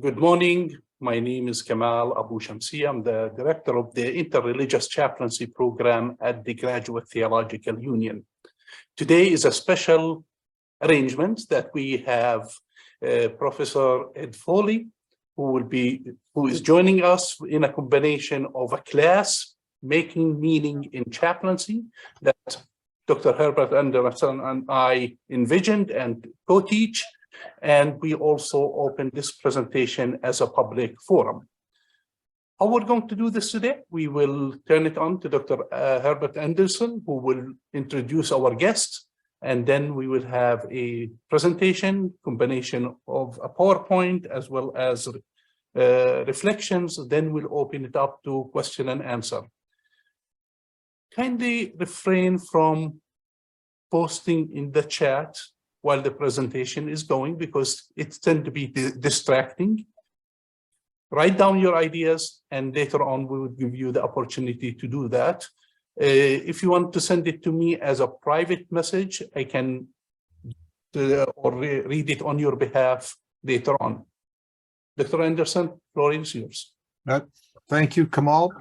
Good morning. My name is Kamal Abu Shamsi. I'm the director of the Interreligious Chaplaincy Program at the Graduate Theological Union. Today is a special arrangement that we have Professor Ed Foley, who is joining us in a combination of a class, Making Meaning in Chaplaincy, that Dr. Herbert Anderson and I envisioned and co-teach. And we also open this presentation as a public forum. How we're going to do this today? We will turn it on to Dr. Herbert Anderson, who will introduce our guest, and then we will have a presentation, combination of a PowerPoint as well as reflections. Then we'll open it up to question and answer. Kindly refrain from posting in the chat while the presentation is going, because it tends to be distracting. Write down your ideas, and later on we will give you the opportunity to do that. If you want to send it to me as a private message, I can read it on your behalf later on. Dr. Anderson, floor is yours. Thank you, Kamal.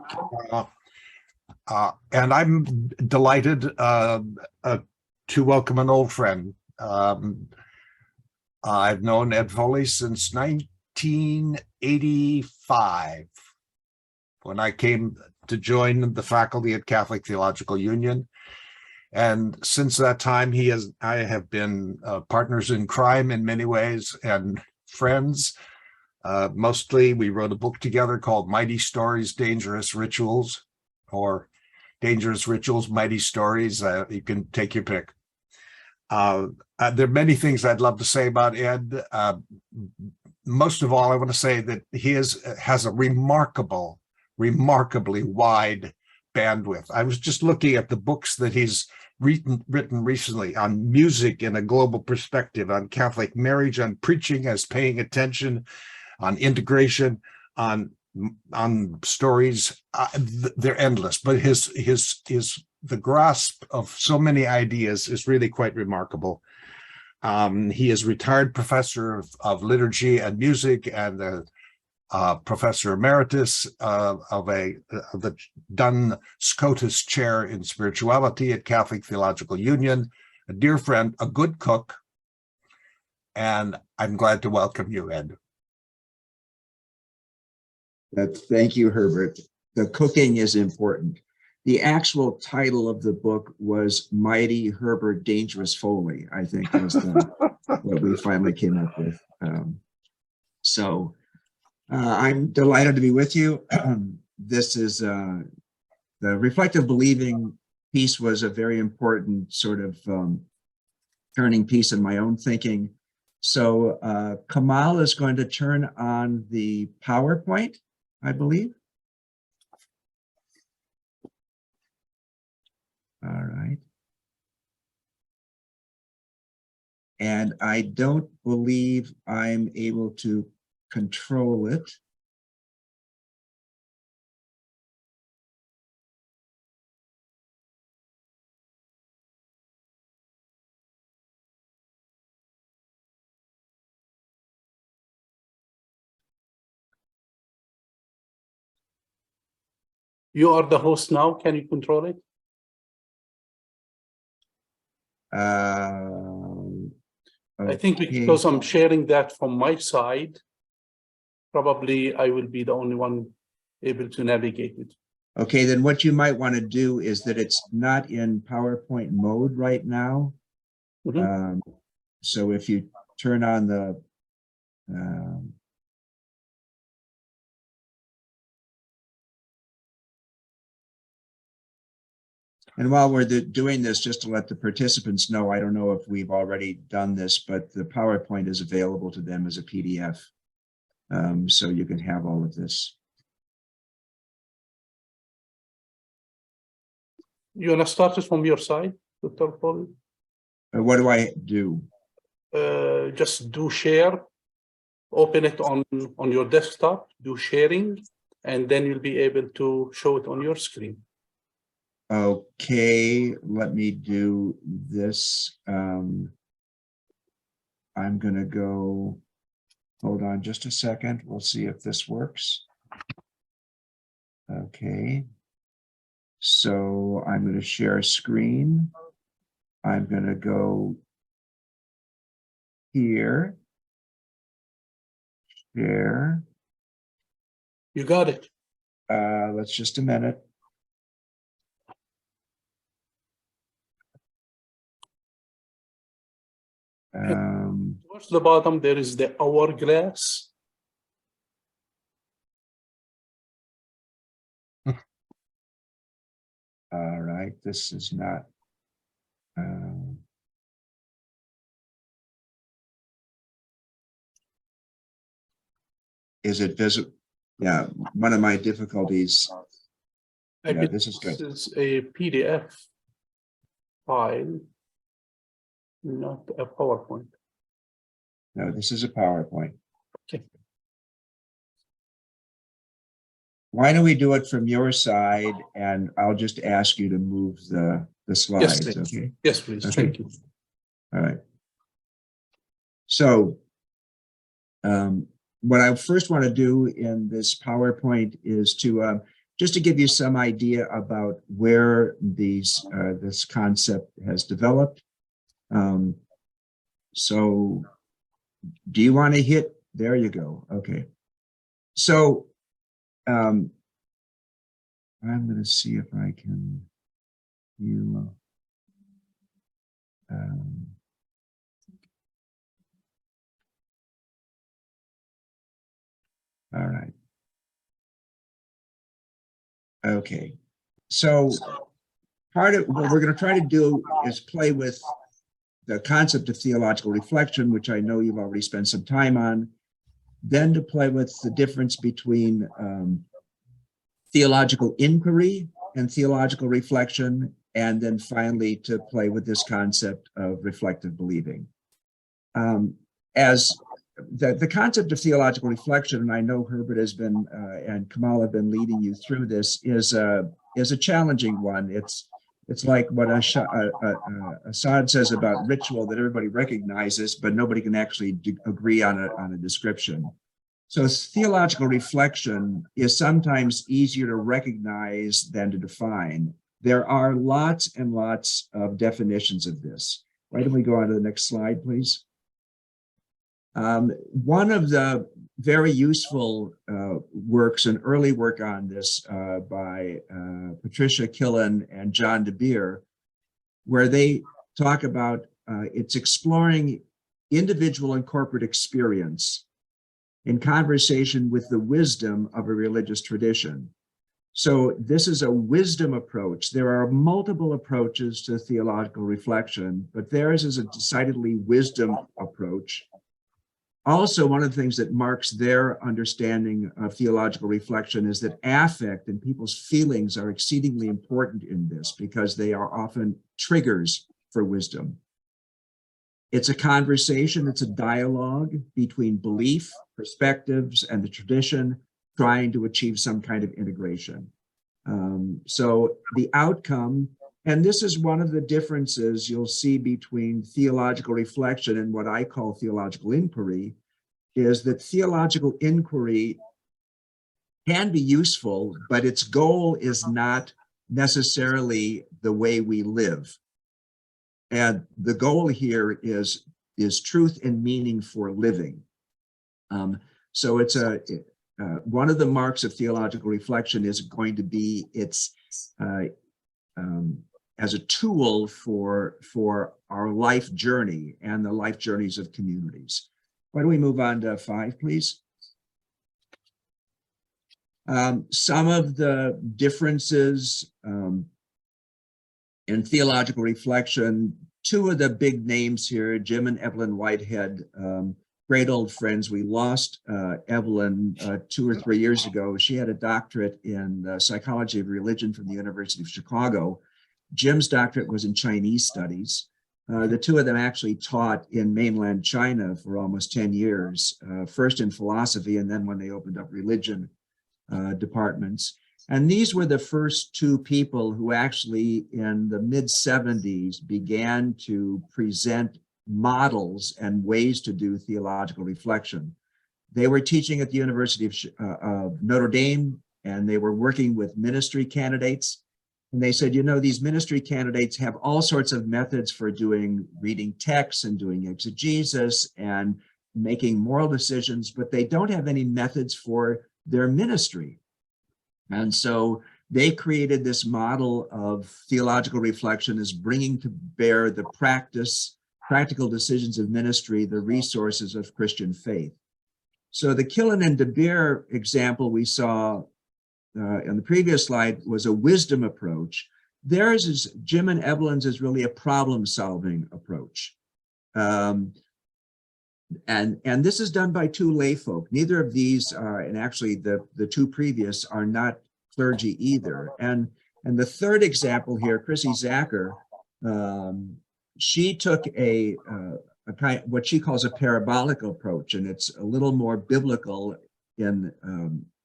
And I'm delighted to welcome an old friend. I've known Ed Foley since 1985, when I came to join the faculty at Catholic Theological Union. And since that time, I have been partners in crime in many ways and friends. Mostly, we wrote a book together called Mighty Stories, Dangerous Rituals, or Dangerous Rituals, Mighty Stories. You can take your pick. There are many things I'd love to say about Ed. Most of all, I want to say that he has a remarkably wide bandwidth. I was just looking at the books that he's written recently on music in a global perspective, on Catholic marriage, on preaching as paying attention, on integration, on stories. They're endless, but the grasp of so many ideas is really quite remarkable. He is retired professor of liturgy and music, and the Professor Emeritus of the Duns Scotus Chair in Spirituality at Catholic Theological Union, a dear friend, a good cook, and I'm glad to welcome you, Ed. Thank you, Herbert. The cooking is important. The actual title of the book was Mighty Herbert Dangerous Foley, I think was what we finally came up with. I'm delighted to be with you. This is the reflective believing piece was a very important sort of turning piece in my own thinking. So Kamal is going to turn on the PowerPoint, I believe. All right. And I don't believe I'm able to control it. You are the host now. Can you control it? I think because I'm sharing that from my side, probably I will be the only one able to navigate it. Okay, then what you might want to do is that it's not in PowerPoint mode right now. Mm-hmm. So if you turn on the and while we're doing this, just to let the participants know, I don't know if we've already done this, but the PowerPoint is available to them as a PDF. So you can have all of this. You want to start it from your side, Dr. Foley? What do I do? Just do share, open it on your desktop, do sharing, and then you'll be able to show it on your screen. Okay, let me do this. I'm going to go Hold on just a second. We'll see if this works. Okay. So I'm going to share a screen. I'm going to go here. Share. You got it. Let's just a minute. Towards the bottom, there is the hourglass. All right, this is not. Is it visible? Yeah, one of my difficulties. Yeah, this is good. This is a PDF file, not a PowerPoint. No, this is a PowerPoint. Okay. Why don't we do it from your side, and I'll just ask you to move the slides. Yes, please. Okay. Yes, please. Okay. Thank you. All right. So, what I first want to do in this PowerPoint is to just to give you some idea about where this concept has developed. So, do you want to hit? There you go. Okay. So, I'm going to see if I can. All right. Okay. So part of what we're going to try to do is play with the concept of theological reflection, which I know you've already spent some time on, then to play with the difference between theological inquiry and theological reflection, and then finally to play with this concept of reflective believing. As the concept of theological reflection, and I know Herbert has been and Kamal have been leading you through this, is a challenging one. It's like what Assad says about ritual that everybody recognizes, but nobody can actually agree on a description. So theological reflection is sometimes easier to recognize than to define. There are lots and lots of definitions of this. Why don't we go on to the next slide, please? One of the very useful works, an early work on this by Patricia Killen and John DeBeer, where they talk about it's exploring individual and corporate experience in conversation with the wisdom of a religious tradition. So this is a wisdom approach. There are multiple approaches to theological reflection, but theirs is a decidedly wisdom approach. Also, one of the things that marks their understanding of theological reflection is that affect and people's feelings are exceedingly important in this because they are often triggers for wisdom. It's a conversation, it's a dialogue between belief, perspectives, and the tradition, trying to achieve some kind of integration. So the outcome, and this is one of the differences you'll see between theological reflection and what I call theological inquiry, is that theological inquiry can be useful, but its goal is not necessarily the way we live. And the goal here is truth and meaning for living. So it's one of the marks of theological reflection is going to be its as a tool for our life journey and the life journeys of communities. Why don't we move on to 5, please? Some of the differences in theological reflection, 2 of the big names here, Jim and Evelyn Whitehead, great old friends. We lost Evelyn 2 or 3 years ago. She had a doctorate in psychology of religion from the University of Chicago. Jim's doctorate was in Chinese studies. The 2 of them actually taught in mainland China for almost 10 years, first in philosophy and then when they opened up religion departments. And these were the first 2 people who actually in the mid-70s began to present models and ways to do theological reflection. They were teaching at the University of Notre Dame, and they were working with ministry candidates. And they said, you know, these ministry candidates have all sorts of methods for reading texts and doing exegesis and making moral decisions, but they don't have any methods for their ministry. And so they created this model of theological reflection as bringing to bear the practical decisions of ministry, the resources of Christian faith. So the Killen and De Beer example we saw in the previous slide was a wisdom approach. Theirs is, Jim and Evelyn's is really a problem-solving approach. And this is done by two lay folk. Neither of these are, and actually the two previous are not clergy either. And the third example here, Chrissy Zacher, she took a kind what she calls a parabolic approach, and it's a little more biblical in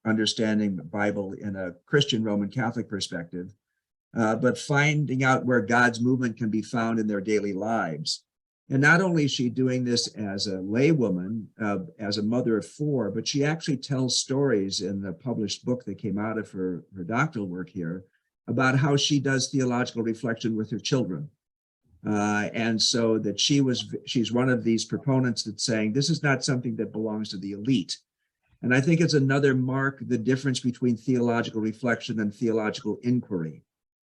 understanding the Bible in a Christian Roman Catholic perspective, but finding out where God's movement can be found in their daily lives. And not only is she doing this as a laywoman, as a mother of four, but she actually tells stories in the published book that came out of her doctoral work here about how she does theological reflection with her children. And so that she's one of these proponents that's saying this is not something that belongs to the elite. And I think it's another mark, the difference between theological reflection and theological inquiry.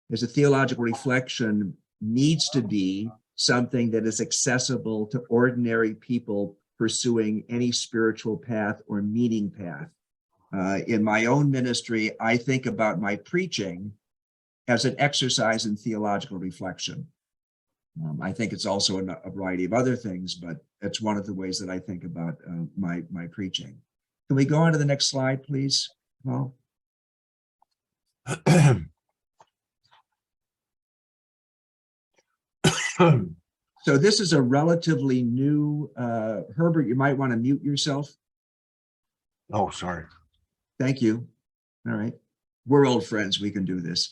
Is a theological reflection needs to be something that is accessible to ordinary people pursuing any spiritual path or meaning path. In my own ministry, I think about my preaching as an exercise in theological reflection. I think it's also a variety of other things, but it's one of the ways that I think about my preaching. Can we go on to the next slide, please, Paul? So this is a relatively new, Herbert, you might want to mute yourself. Oh, sorry. Thank you. All right. We're old friends. We can do this.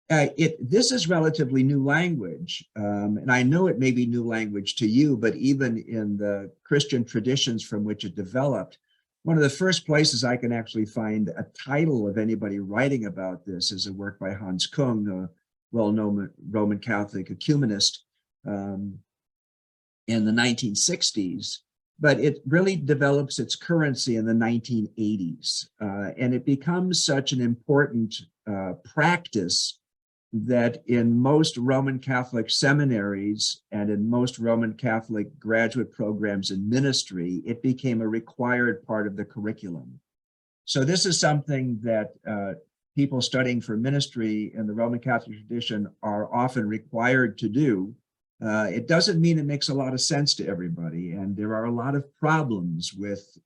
This is relatively new language. And I know it may be new language to you, but even in the Christian traditions from which it developed, one of the first places I can actually find a title of anybody writing about this is a work by Hans Kung, a well-known Roman Catholic ecumenist in the 1960s, but it really develops its currency in the 1980s. And it becomes such an important practice that in most Roman Catholic seminaries and in most Roman Catholic graduate programs in ministry, it became a required part of the curriculum. So this is something that people studying for ministry in the Roman Catholic tradition are often required to do. It doesn't mean it makes a lot of sense to everybody, and there are a lot of problems with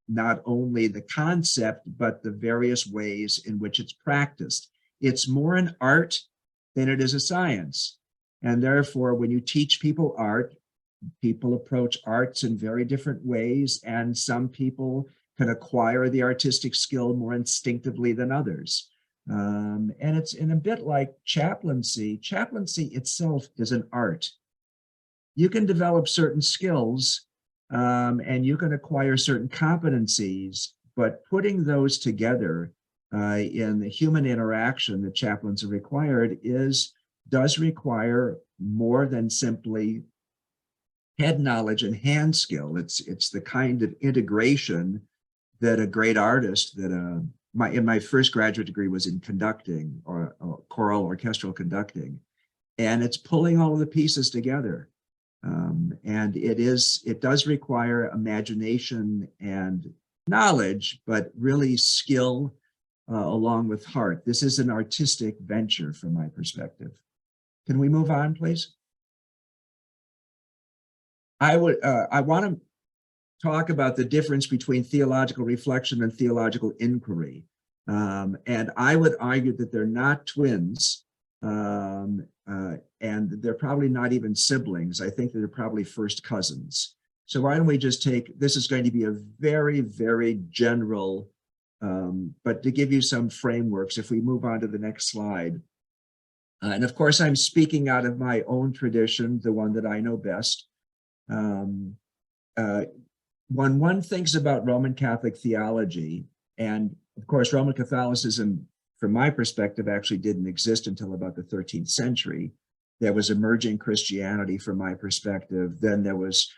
not only the concept, but the various ways in which it's practiced. It's more an art than it is a science. And therefore, when you teach people art, people approach arts in very different ways, and some people can acquire the artistic skill more instinctively than others. And it's in a bit like chaplaincy. Chaplaincy itself is an art. You can develop certain skills and you can acquire certain competencies, but putting those together in the human interaction that chaplains are required does require more than simply head knowledge and hand skill. It's the kind of integration that a great artist that in my first graduate degree was in conducting or choral orchestral conducting, and it's pulling all of the pieces together. And it does require imagination and knowledge, but really skill along with heart. This is an artistic venture from my perspective. Can we move on, please? I want to talk about the difference between theological reflection and theological inquiry. And I would argue that they're not twins, and they're probably not even siblings. I think they're probably first cousins. So why don't we just this is going to be a very, very general, but to give you some frameworks, if we move on to the next slide. And of course, I'm speaking out of my own tradition, the one that I know best. when one thinks about Roman Catholic theology, and of course, Roman Catholicism, from my perspective, actually didn't exist until about the 13th century. There was emerging Christianity from my perspective. Then there was,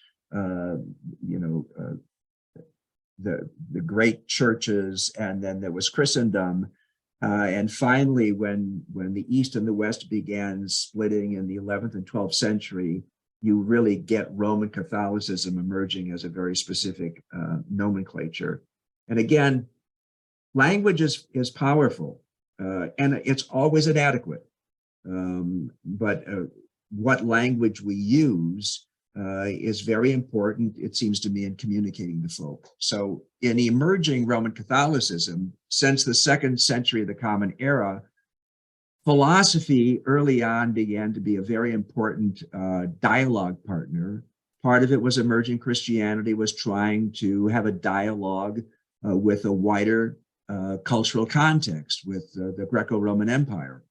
the great churches, and then there was Christendom. And finally, when the East and the West began splitting in the 11th and 12th century, you really get Roman Catholicism emerging as a very specific nomenclature. And again, language is powerful, and it's always inadequate. But what language we use is very important, it seems to me, in communicating to folk. So in emerging Roman Catholicism, since the 2nd century of the Common Era, philosophy early on began to be a very important dialogue partner. Part of it was emerging Christianity was trying to have a dialogue with a wider cultural context with the Greco-Roman Empire.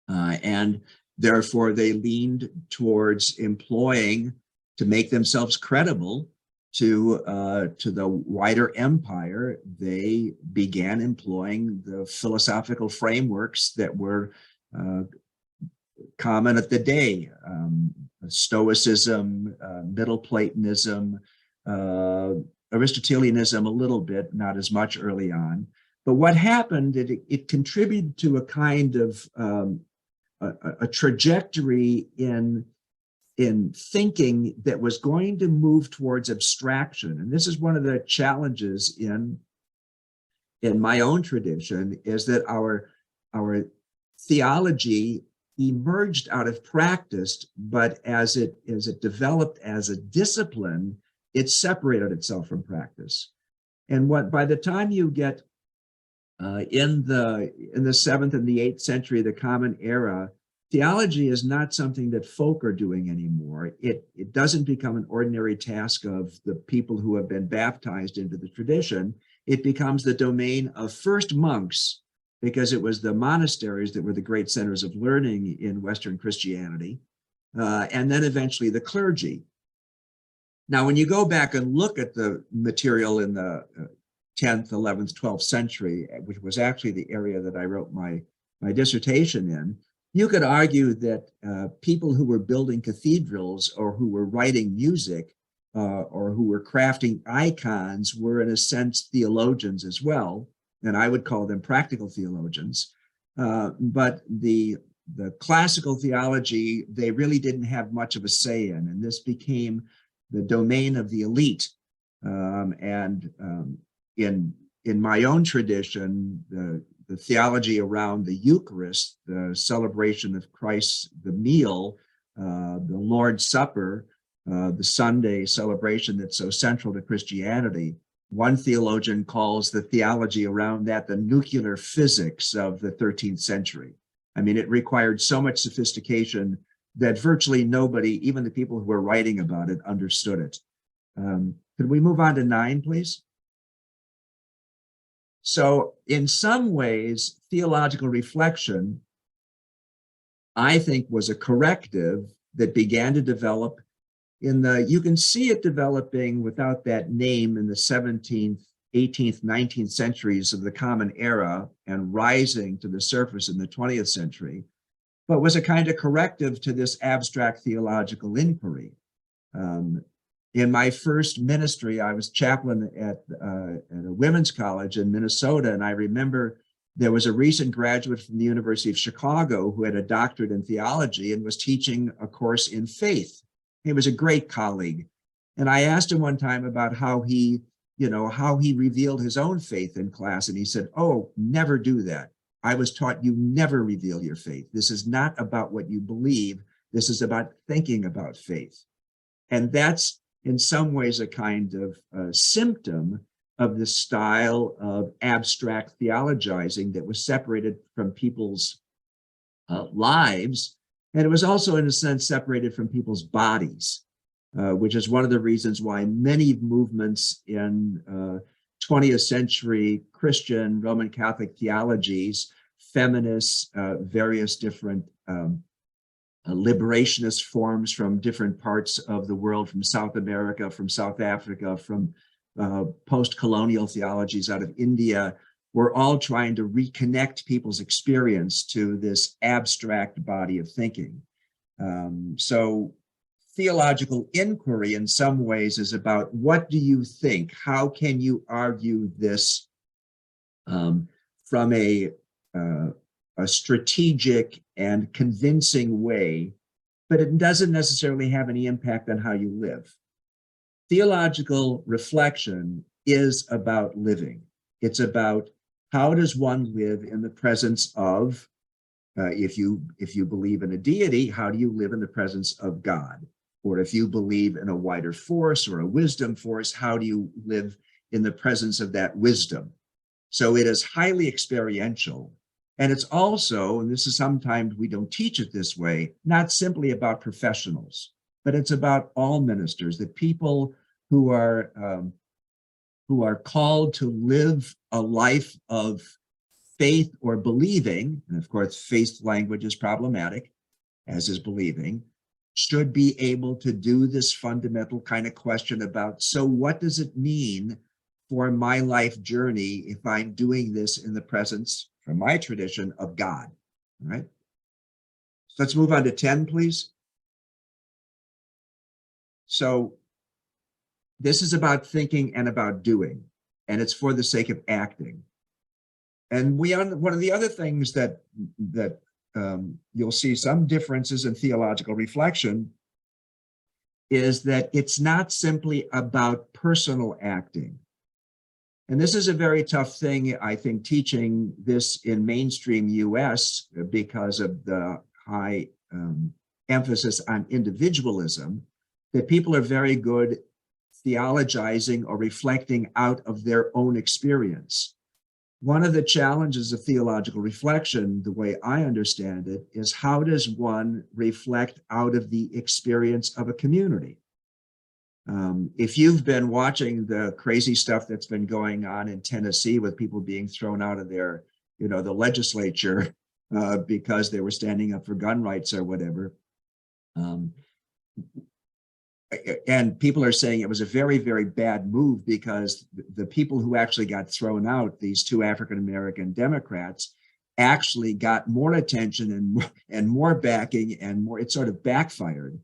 And therefore, they leaned towards employing, to make themselves credible to the wider empire, they began employing the philosophical frameworks that were common at the day: Stoicism, Middle Platonism, Aristotelianism a little bit, not as much early on. But what happened, it contributed to a kind of a trajectory in thinking that was going to move towards abstraction. And this is one of the challenges in my own tradition, is that our theology emerged out of practice, but as it developed as a discipline, it separated itself from practice. And by the time you get in the 7th and the 8th century, the Common Era, theology is not something that folk are doing anymore. It doesn't become an ordinary task of the people who have been baptized into the tradition. It becomes the domain of first monks, because it was the monasteries that were the great centers of learning in Western Christianity, and then eventually the clergy. Now, when you go back and look at the material in the 10th, 11th, 12th century, which was actually the area that I wrote my dissertation in, you could argue that people who were building cathedrals, or who were writing music, or who were crafting icons were, in a sense, theologians as well. And I would call them practical theologians. But the classical theology, they really didn't have much of a say in, and this became the domain of the elite. In my own tradition, the theology around the Eucharist, the celebration of Christ, the meal, the Lord's Supper, the Sunday celebration that's so central to Christianity, one theologian calls the theology around that the nuclear physics of the 13th century. I mean, it required so much sophistication that virtually nobody, even the people who were writing about it, understood it. Could we move on to 9, please? So in some ways, theological reflection, I think, was a corrective that began to develop you can see it developing without that name in the 17th, 18th, 19th centuries of the Common Era, and rising to the surface in the 20th century, but was a kind of corrective to this abstract theological inquiry. In my first ministry, I was chaplain at a women's college in Minnesota, and I remember there was a recent graduate from the University of Chicago who had a doctorate in theology and was teaching a course in faith. He was a great colleague. And I asked him one time about how he revealed his own faith in class. And he said, "Oh, never do that. I was taught you never reveal your faith. This is not about what you believe. This is about thinking about faith." And that's in some ways a kind of symptom of the style of abstract theologizing that was separated from people's lives. And it was also, in a sense, separated from people's bodies, which is one of the reasons why many movements in 20th century Christian Roman Catholic theologies, feminists, various different liberationist forms from different parts of the world, from South America, from South Africa, from post-colonial theologies out of India, were all trying to reconnect people's experience to this abstract body of thinking. So theological inquiry in some ways is about, what do you think? How can you argue this from a strategic and convincing way, but it doesn't necessarily have any impact on how you live? Theological reflection is about living. It's about, how does one live in the presence of, if you believe in a deity, how do you live in the presence of God? Or if you believe in a wider force or a wisdom force, how do you live in the presence of that wisdom? So it is highly experiential. And it's also, and this is sometimes we don't teach it this way, not simply about professionals, but it's about all ministers, the people who are called to live a life of faith or believing. And of course, faith language is problematic, as is believing, should be able to do this fundamental kind of question about, so what does it mean for my life journey if I'm doing this in the presence, from my tradition, of God? All right. So let's move on to 10, please. So this is about thinking and about doing, and it's for the sake of acting. And one of the other things that you'll see some differences in theological reflection is that it's not simply about personal acting. And this is a very tough thing, I think, teaching this in mainstream US because of the high emphasis on individualism, that people are very good theologizing or reflecting out of their own experience. One of the challenges of theological reflection, the way I understand it, is how does one reflect out of the experience of a community? If you've been watching the crazy stuff that's been going on in Tennessee with people being thrown out of their, the legislature because they were standing up for gun rights or whatever, and people are saying it was a very, very bad move because the people who actually got thrown out, these two African-American Democrats, actually got more attention and more backing and more, it sort of backfired.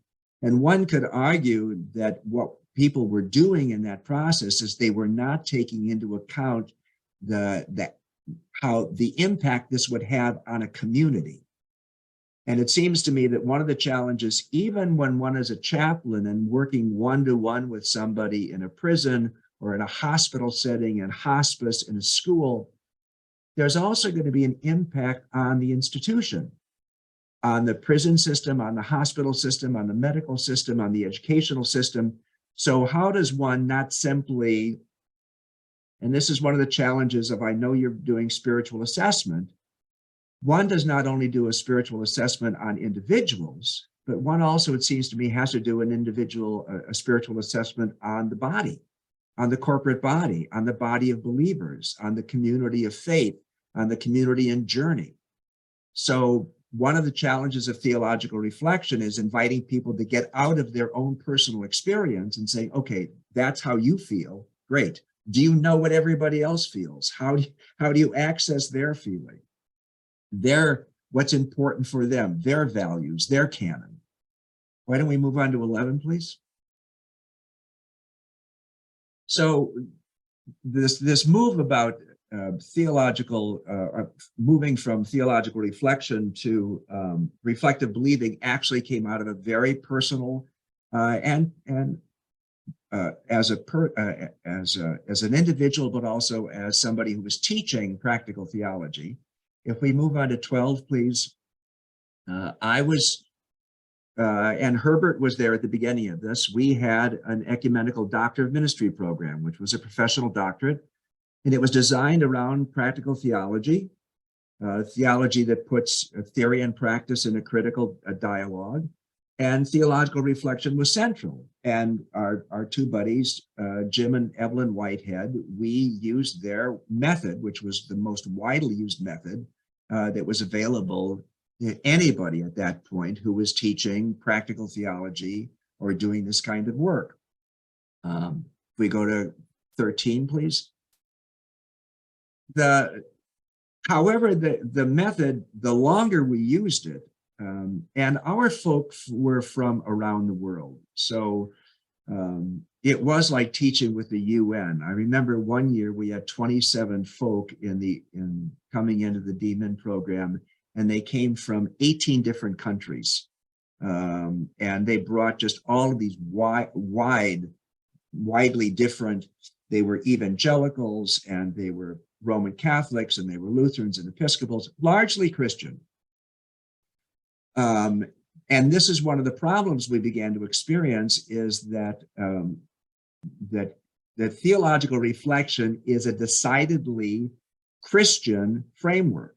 And one could argue that what people were doing in that process is they were not taking into account how the impact this would have on a community. And it seems to me that one of the challenges, even when one is a chaplain and working one-to-one with somebody in a prison or in a hospital setting, in hospice, in a school, there's also going to be an impact on the institution, on the prison system, on the hospital system, on the medical system, on the educational system. So how does one not simply, and this is one of the challenges of, I know you're doing spiritual assessment, one does not only do a spiritual assessment on individuals, but one also, it seems to me, has to do a spiritual assessment on the body, on the corporate body, on the body of believers, on the community of faith, on the community and journey. So one of the challenges of theological reflection is inviting people to get out of their own personal experience and saying, okay, that's how you feel. Great. Do you know what everybody else feels? How do you access their feeling? What's important for them, their values, their canon. Why don't we move on to 11, please? So this move about moving from theological reflection to reflective believing actually came out of a very personal and as an individual, but also as somebody who was teaching practical theology. If we move on to 12, please. I was, and Herbert was there at the beginning of this. We had an ecumenical Doctor of Ministry program, which was a professional doctorate, and it was designed around practical theology, theology that puts theory and practice in a critical dialogue, and theological reflection was central. And our two buddies, Jim and Evelyn Whitehead, we used their method, which was the most widely used method that was available anybody at that point who was teaching practical theology or doing this kind of work. If we go to 13, please. However, the method, the longer we used it, and our folks were from around the world. So it was like teaching with the UN. I remember one year we had 27 folk coming into the DMIN program, and they came from 18 different countries. And they brought just all of these widely different, they were evangelicals, and they were Roman Catholics, and they were Lutherans and Episcopals, largely Christian. And this is one of the problems we began to experience, is that that theological reflection is a decidedly Christian framework.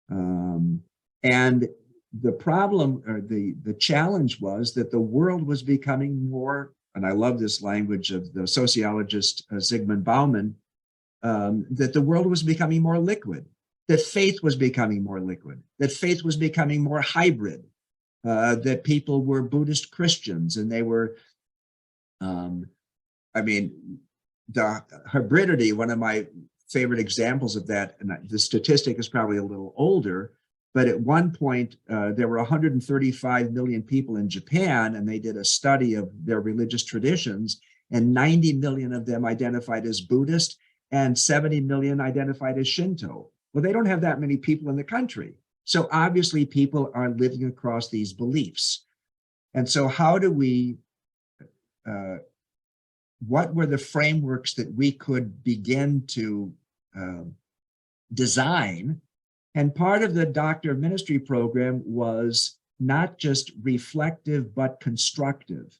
And the problem, or the challenge, was that the world was becoming more, and I love this language of the sociologist Zygmunt Bauman, that the world was becoming more liquid, that faith was becoming more liquid, that faith was becoming more hybrid, that people were Buddhist Christians, and they were, I mean, the hybridity, one of my favorite examples of that, and the statistic is probably a little older, but at one point there were 135 million people in Japan, and they did a study of their religious traditions, and 90 million of them identified as Buddhist, and 70 million identified as Shinto. Well, they don't have that many people in the country. So obviously people are living across these beliefs. And so how do we, what were the frameworks that we could begin to design? And part of the Doctor of Ministry program was not just reflective, but constructive.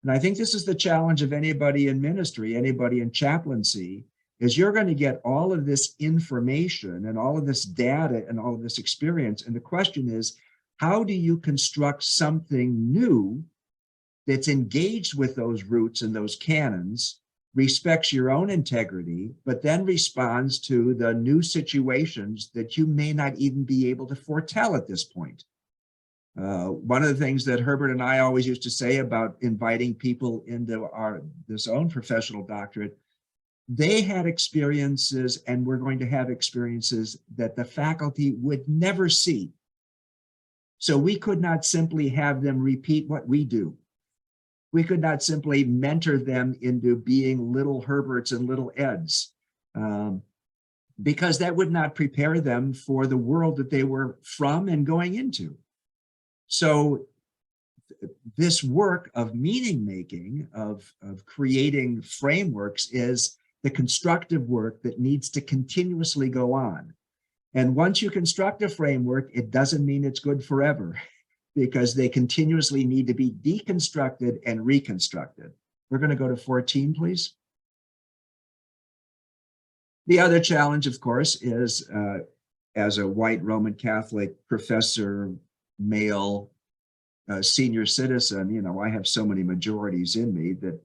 And I think this is the challenge of anybody in ministry, anybody in chaplaincy, is you're going to get all of this information and all of this data and all of this experience. And the question is, how do you construct something new that's engaged with those roots and those canons, respects your own integrity, but then responds to the new situations that you may not even be able to foretell at this point? One of the things that Herbert and I always used to say about inviting people into this own professional doctorate, they had experiences, and we're going to have experiences that the faculty would never see. So we could not simply have them repeat what we do. We could not simply mentor them into being little Herberts and little Eds, because that would not prepare them for the world that they were from and going into. So this work of meaning making, of creating frameworks, is the constructive work that needs to continuously go on. And once you construct a framework, it doesn't mean it's good forever, because they continuously need to be deconstructed and reconstructed. We're going to go to 14, please. The other challenge, of course, is as a white Roman Catholic professor, male, senior citizen, you know, I have so many majorities in me, that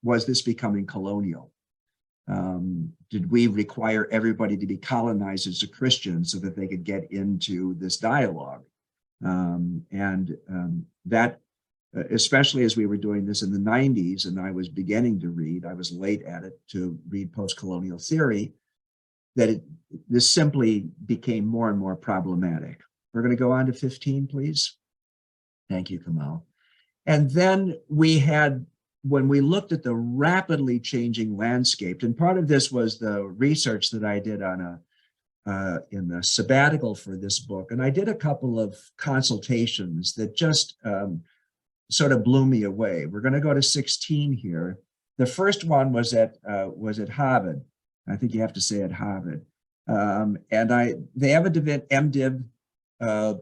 was this becoming colonial? Did we require everybody to be colonized as a Christian so that they could get into this dialogue? That, especially as we were doing this in the 90s, and I was beginning to read, I was late at it to read post-colonial theory, that this simply became more and more problematic. We're going to go on to 15, please. Thank you, Kamal. And then we had, when we looked at the rapidly changing landscape, and part of this was the research that I did on in the sabbatical for this book, and I did a couple of consultations that just sort of blew me away. We're going to go to 16 here. The first one was at Harvard. I think you have to say at Harvard, and they have a MDiv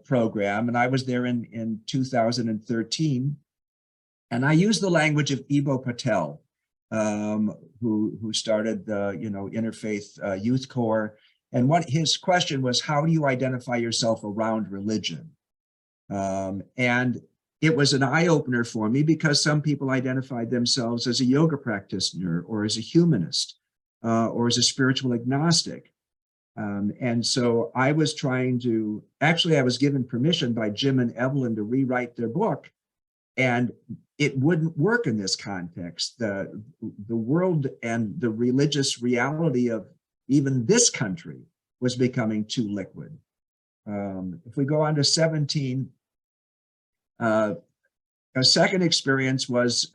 program, and I was there in 2013. And I use the language of Ibo Patel, who started the Interfaith Youth Corps. And his question was, how do you identify yourself around religion? And it was an eye-opener for me, because some people identified themselves as a yoga practitioner, or as a humanist, or as a spiritual agnostic. And so I was trying to, actually, I was given permission by Jim and Evelyn to rewrite their book, and it wouldn't work in this context. The world and the religious reality of even this country was becoming too liquid. If we go on to 17, a second experience was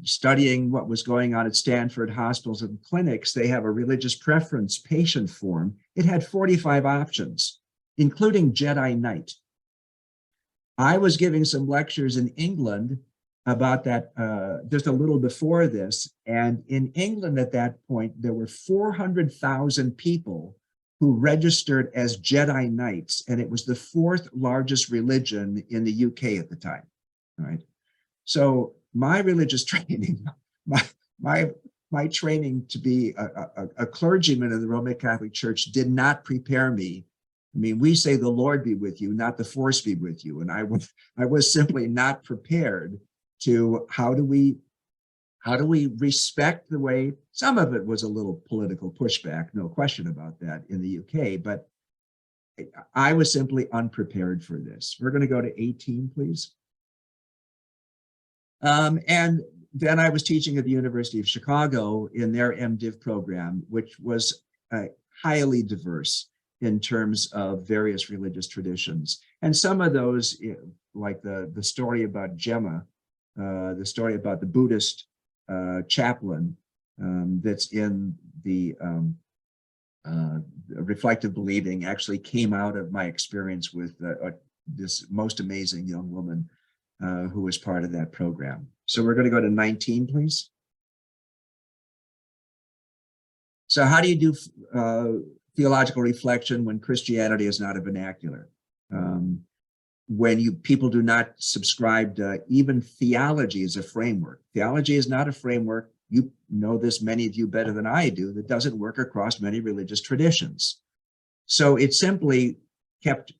studying what was going on at Stanford hospitals and clinics. They have a religious preference patient form. It had 45 options, including Jedi Knight. I was giving some lectures in England about that just a little before this. And in England at that point, there were 400,000 people who registered as Jedi Knights. And it was the fourth largest religion in the UK at the time, all right? So my religious training, my training to be a clergyman in the Roman Catholic Church did not prepare me. I mean, we say the Lord be with you, not the force be with you. And I was simply not prepared to how do we respect the way, some of it was a little political pushback, no question about that in the UK, but I was simply unprepared for this. We're going to go to 18, please. And then I was teaching at the University of Chicago in their MDiv program, which was highly diverse in terms of various religious traditions. And some of those, like the story about Gemma, the story about the Buddhist chaplain that's in the reflective believing, actually came out of my experience with this most amazing young woman who was part of that program. So we're going to go to 19, please. So how do you do theological reflection when Christianity is not a vernacular? When people do not subscribe to even theology as a framework. Theology is not a framework. You know this, many of you better than I do, that doesn't work across many religious traditions. So it simply kept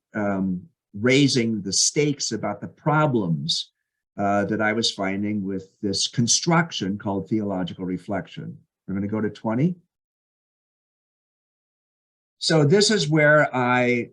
raising the stakes about the problems that I was finding with this construction called theological reflection. We're going to go to 20. So this is where I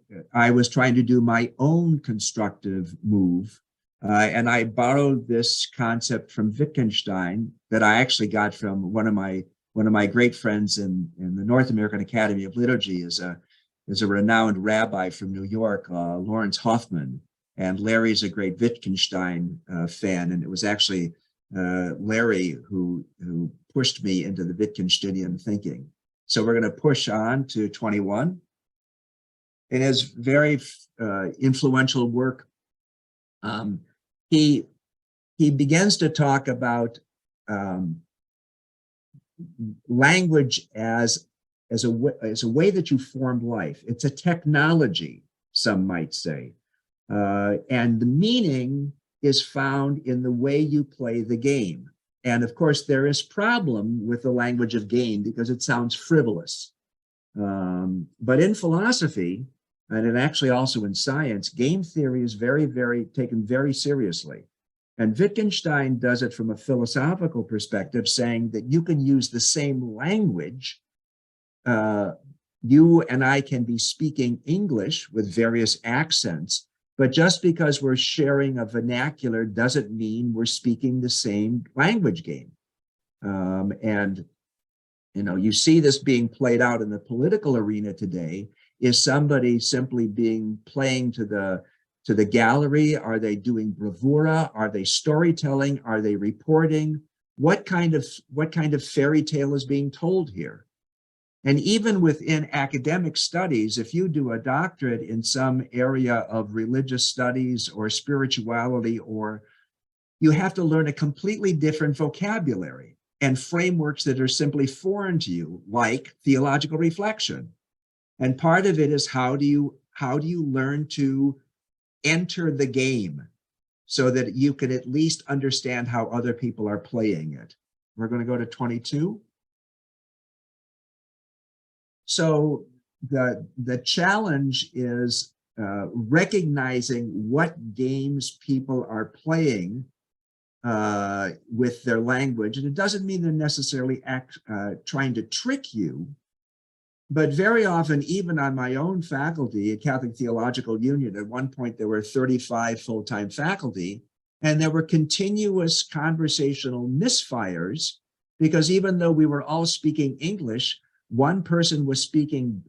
was trying to do my own constructive move. And I borrowed this concept from Wittgenstein that I actually got from one of my great friends in the North American Academy of Liturgy, is a renowned rabbi from New York, Lawrence Hoffman. And Larry's a great Wittgenstein fan. And it was actually Larry who pushed me into the Wittgensteinian thinking. So we're going to push on to 21. In his very influential work, he begins to talk about language as a way that you formed life. It's a technology, some might say. And the meaning is found in the way you play the game. And of course, there is problem with the language of game because it sounds frivolous. But in philosophy, and actually also in science, game theory is taken very seriously. And Wittgenstein does it from a philosophical perspective, saying that you can use the same language. You and I can be speaking English with various accents, but just because we're sharing a vernacular doesn't mean we're speaking the same language game. And, you know, you see this being played out in the political arena today. Is somebody simply playing to the gallery? Are they doing bravura? Are they storytelling? Are they reporting? What kind of fairy tale is being told here? And even within academic studies, if you do a doctorate in some area of religious studies or spirituality, or you have to learn a completely different vocabulary and frameworks that are simply foreign to you, like theological reflection. And part of it is how do you learn to enter the game so that you can at least understand how other people are playing it. We're going to go to 22. So the challenge is recognizing what games people are playing with their language. And it doesn't mean they're necessarily trying to trick you, But very often, even on my own faculty at Catholic Theological Union, at one point there were 35 full-time faculty, and there were continuous conversational misfires, because even though we were all speaking English, one person was speaking,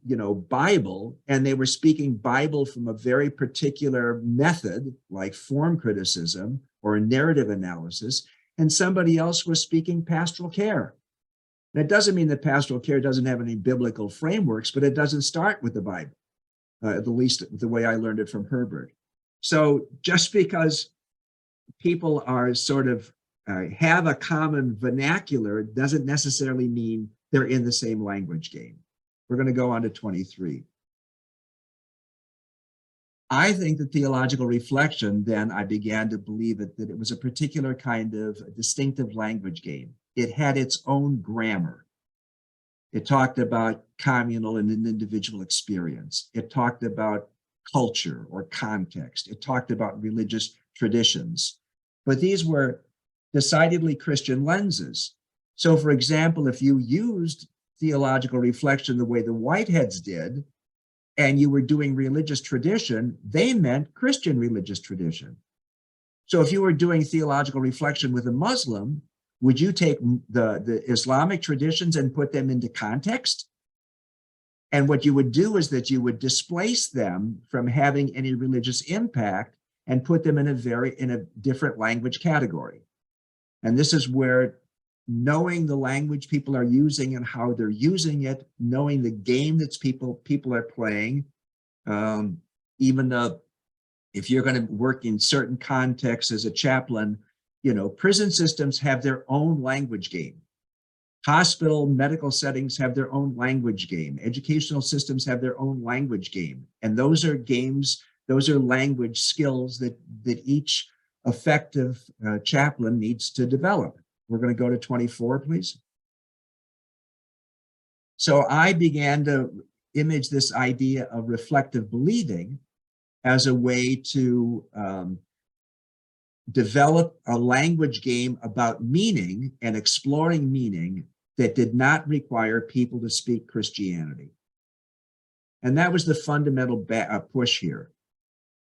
Bible, and they were speaking Bible from a very particular method, like form criticism or narrative analysis, and somebody else was speaking pastoral care. That doesn't mean that pastoral care doesn't have any biblical frameworks, but it doesn't start with the Bible, at least the way I learned it from Herbert. So just because people are sort of have a common vernacular doesn't necessarily mean they're in the same language game. We're going to go on to 23. I think the theological reflection, then I began to believe that it was a particular kind of distinctive language game. It had its own grammar. It talked about communal and an individual experience. It talked about culture or context. It talked about religious traditions. But these were decidedly Christian lenses. So, for example, if you used theological reflection the way the Whiteheads did, and you were doing religious tradition, they meant Christian religious tradition. So if you were doing theological reflection with a Muslim, would you take the Islamic traditions and put them into context? And what you would do is that you would displace them from having any religious impact and put them in a different language category. And this is where knowing the language people are using and how they're using it, knowing the game that people are playing, even though if you're going to work in certain contexts as a chaplain, prison systems have their own language game. Hospital, medical settings have their own language game. Educational systems have their own language game. And those are games, those are language skills that each effective chaplain needs to develop. We're going to go to 24, please. So I began to image this idea of reflective believing as a way to develop a language game about meaning and exploring meaning that did not require people to speak Christianity. And that was the fundamental push here.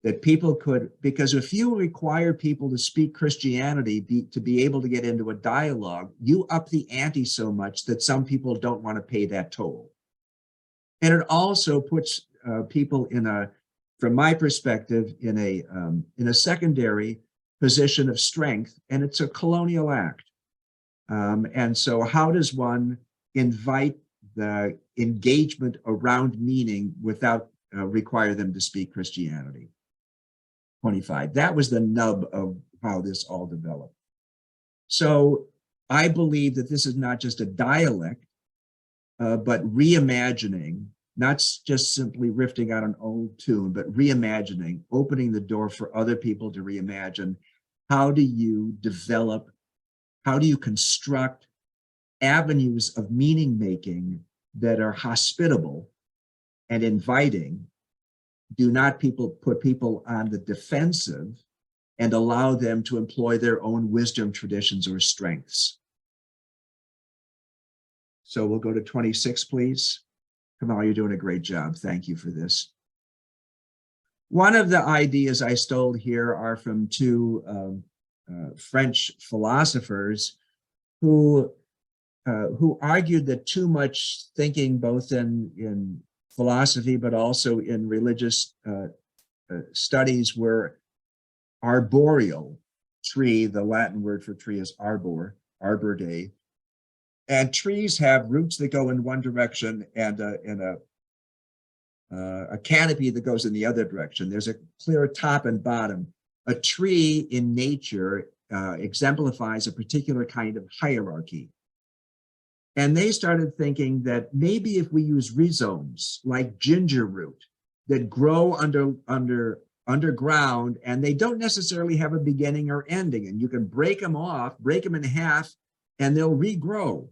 That people could, because if you require people to speak Christianity to be able to get into a dialogue, you up the ante so much that some people don't want to pay that toll. And it also puts people from my perspective, in a secondary position of strength, and it's a colonial act. And so how does one invite the engagement around meaning without require them to speak Christianity? 25. That was the nub of how this all developed. So I believe that this is not just a dialect, but reimagining, not just simply riffing out an old tune, but reimagining, opening the door for other people to reimagine. How do you develop, how do you construct avenues of meaning making that are hospitable and inviting? Do not put people on the defensive and allow them to employ their own wisdom, traditions, or strengths. So we'll go to 26, please. Kamal, you're doing a great job. Thank you for this. One of the ideas I stole here are from two French philosophers who argued that too much thinking, both in philosophy, but also in religious studies, were arboreal. Tree, the Latin word for tree is arbor, arbor day. And trees have roots that go in one direction and a canopy that goes in the other direction. There's a clear top and bottom. A tree in nature exemplifies a particular kind of hierarchy. And they started thinking that maybe if we use rhizomes like ginger root that grow underground, and they don't necessarily have a beginning or ending, and you can break them off, break them in half, and they'll regrow.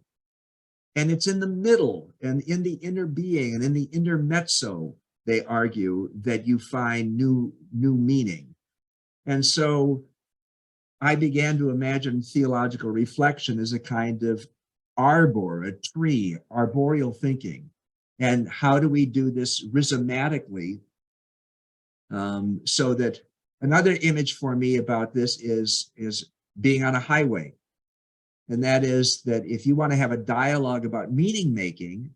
And it's in the middle and in the inner being and in the intermezzo, they argue, that you find new meaning. And so I began to imagine theological reflection as a kind of arbor, a tree, arboreal thinking. And how do we do this rhizomatically? So that another image for me about this is being on a highway. And that is that if you want to have a dialogue about meaning making,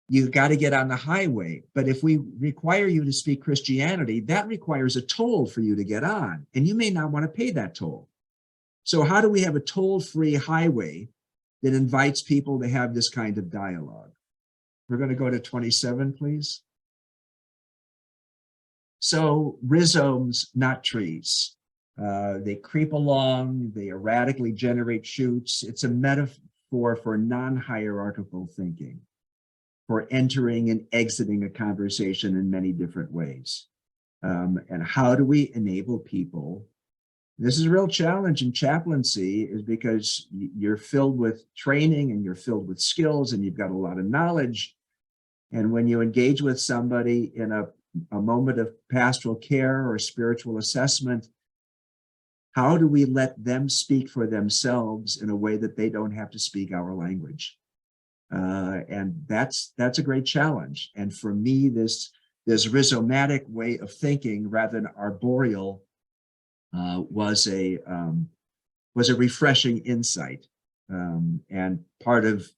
you've got to get on the highway. But if we require you to speak Christianity, that requires a toll for you to get on, and you may not want to pay that toll. So how do we have a toll-free highway that invites people to have this kind of dialogue? We're going to go to 27, please. So rhizomes, not trees. They creep along, they erratically generate shoots. It's a metaphor for non-hierarchical thinking, for entering and exiting a conversation in many different ways. And how do we enable people? This is a real challenge in chaplaincy, is because you're filled with training and you're filled with skills and you've got a lot of knowledge. And when you engage with somebody in a moment of pastoral care or spiritual assessment, how do we let them speak for themselves in a way that they don't have to speak our language? And that's a great challenge. And for me, this rhizomatic way of thinking rather than arboreal was a refreshing insight, and part of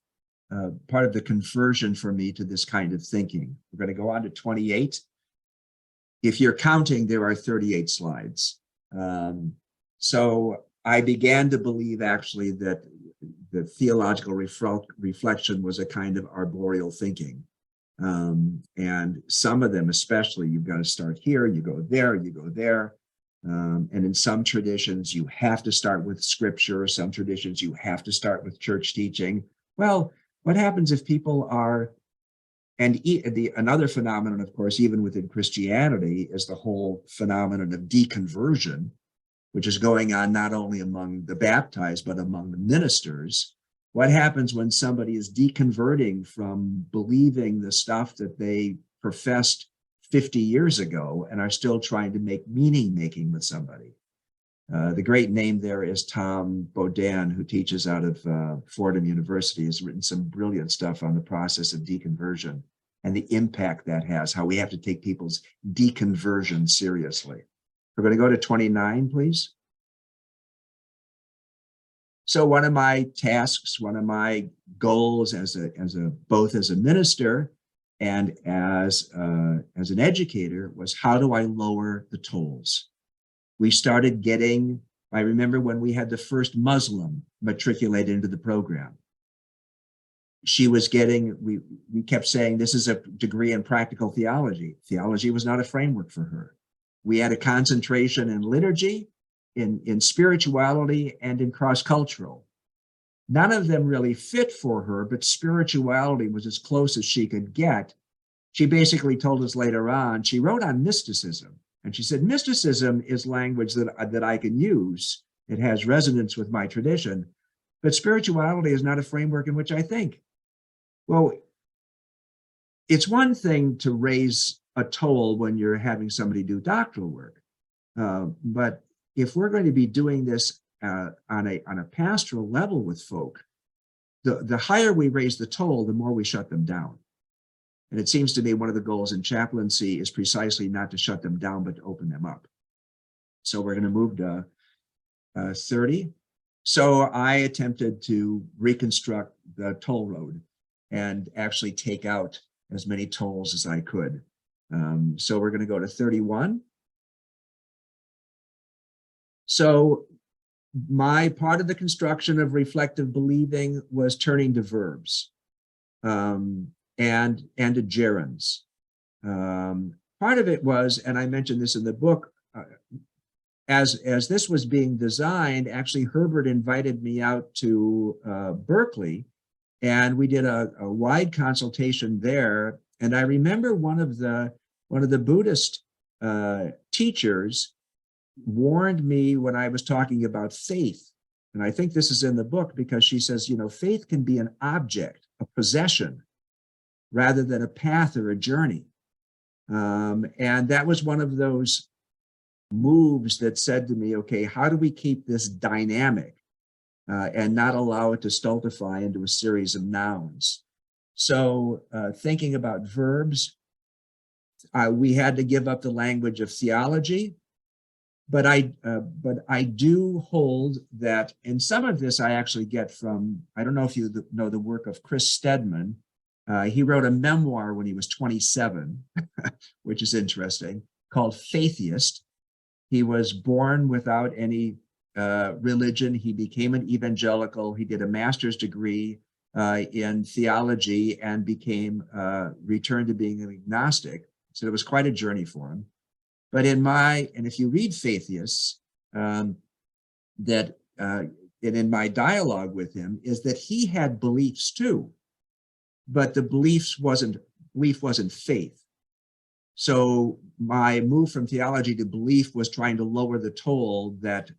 the conversion for me to this kind of thinking. We're going to go on to 28. If you're counting, there are 38 slides. So I began to believe actually that the theological reflection was a kind of arboreal thinking. And some of them, especially, you've got to start here, you go there, you go there. And in some traditions, you have to start with scripture. Some traditions, you have to start with church teaching. Well, what happens if people are, and another phenomenon, of course, even within Christianity, is the whole phenomenon of deconversion, which is going on not only among the baptized, but among the ministers. What happens when somebody is deconverting from believing the stuff that they professed 50 years ago and are still trying to make meaning making with somebody? The great name there is Tom Bodin, who teaches out of Fordham University, has written some brilliant stuff on the process of deconversion and the impact that has, how we have to take people's deconversion seriously. We're going to go to 29, please. So one of my tasks, one of my goals both as a minister and as an educator was, how do I lower the tolls? We started getting, I remember when we had the first Muslim matriculated into the program. She was getting, we kept saying, this is a degree in practical theology. Theology was not a framework for her. We had a concentration in liturgy, in spirituality, and in cross-cultural. None of them really fit for her, but spirituality was as close as she could get. She basically told us later on, she wrote on mysticism, and she said, mysticism is language that I can use. It has resonance with my tradition, but spirituality is not a framework in which I think. Well, it's one thing to raise a toll when you're having somebody do doctoral work, but if we're going to be doing this on a pastoral level with folk, the higher we raise the toll, the more we shut them down. And it seems to me one of the goals in chaplaincy is precisely not to shut them down, but to open them up. So we're going to move to 30. So I attempted to reconstruct the toll road and actually take out as many tolls as I could. So we're going to go to 31. So my part of the construction of reflective believing was turning to verbs and to gerunds. Part of it was, and I mentioned this in the book, as this was being designed, actually Herbert invited me out to Berkeley, and we did a wide consultation there. And I remember one of the Buddhist teachers warned me when I was talking about faith, and I think this is in the book, because she says, faith can be an object, a possession, rather than a path or a journey. And that was one of those moves that said to me, okay, how do we keep this dynamic and not allow it to stultify into a series of nouns? So thinking about verbs, we had to give up the language of theology, but I do hold that, and some of this I actually get from, I don't know if you know the work of Chris Stedman. He wrote a memoir when he was 27, which is interesting, called Faithist. He was born without any religion. He became an evangelical. He did a master's degree in theology and returned to being an agnostic. So it was quite a journey for him. But and if you read Faithists, and in my dialogue with him, is that he had beliefs too, but the belief wasn't faith. So my move from theology to belief was trying to lower the toll that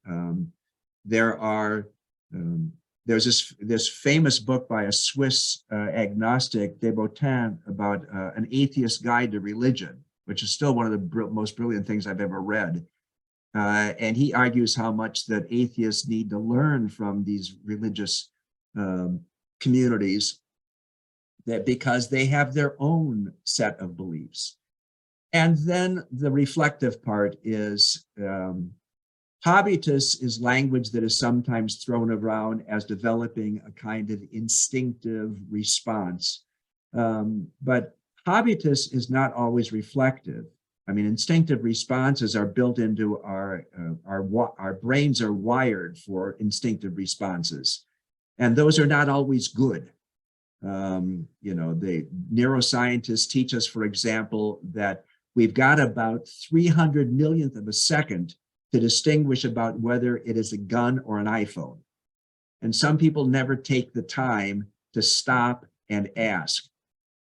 there's this famous book by a Swiss agnostic, de Bottin, about an atheist guide to religion, which is still one of the most brilliant things I've ever read. And he argues how much that atheists need to learn from these religious communities, that because they have their own set of beliefs. And then the reflective part is, habitus is language that is sometimes thrown around as developing a kind of instinctive response. But habitus is not always reflective. I mean, instinctive responses are built into our brains are wired for instinctive responses. And those are not always good. The neuroscientists teach us, for example, that we've got about 300 millionth of a second to distinguish about whether it is a gun or an iPhone. And some people never take the time to stop and ask.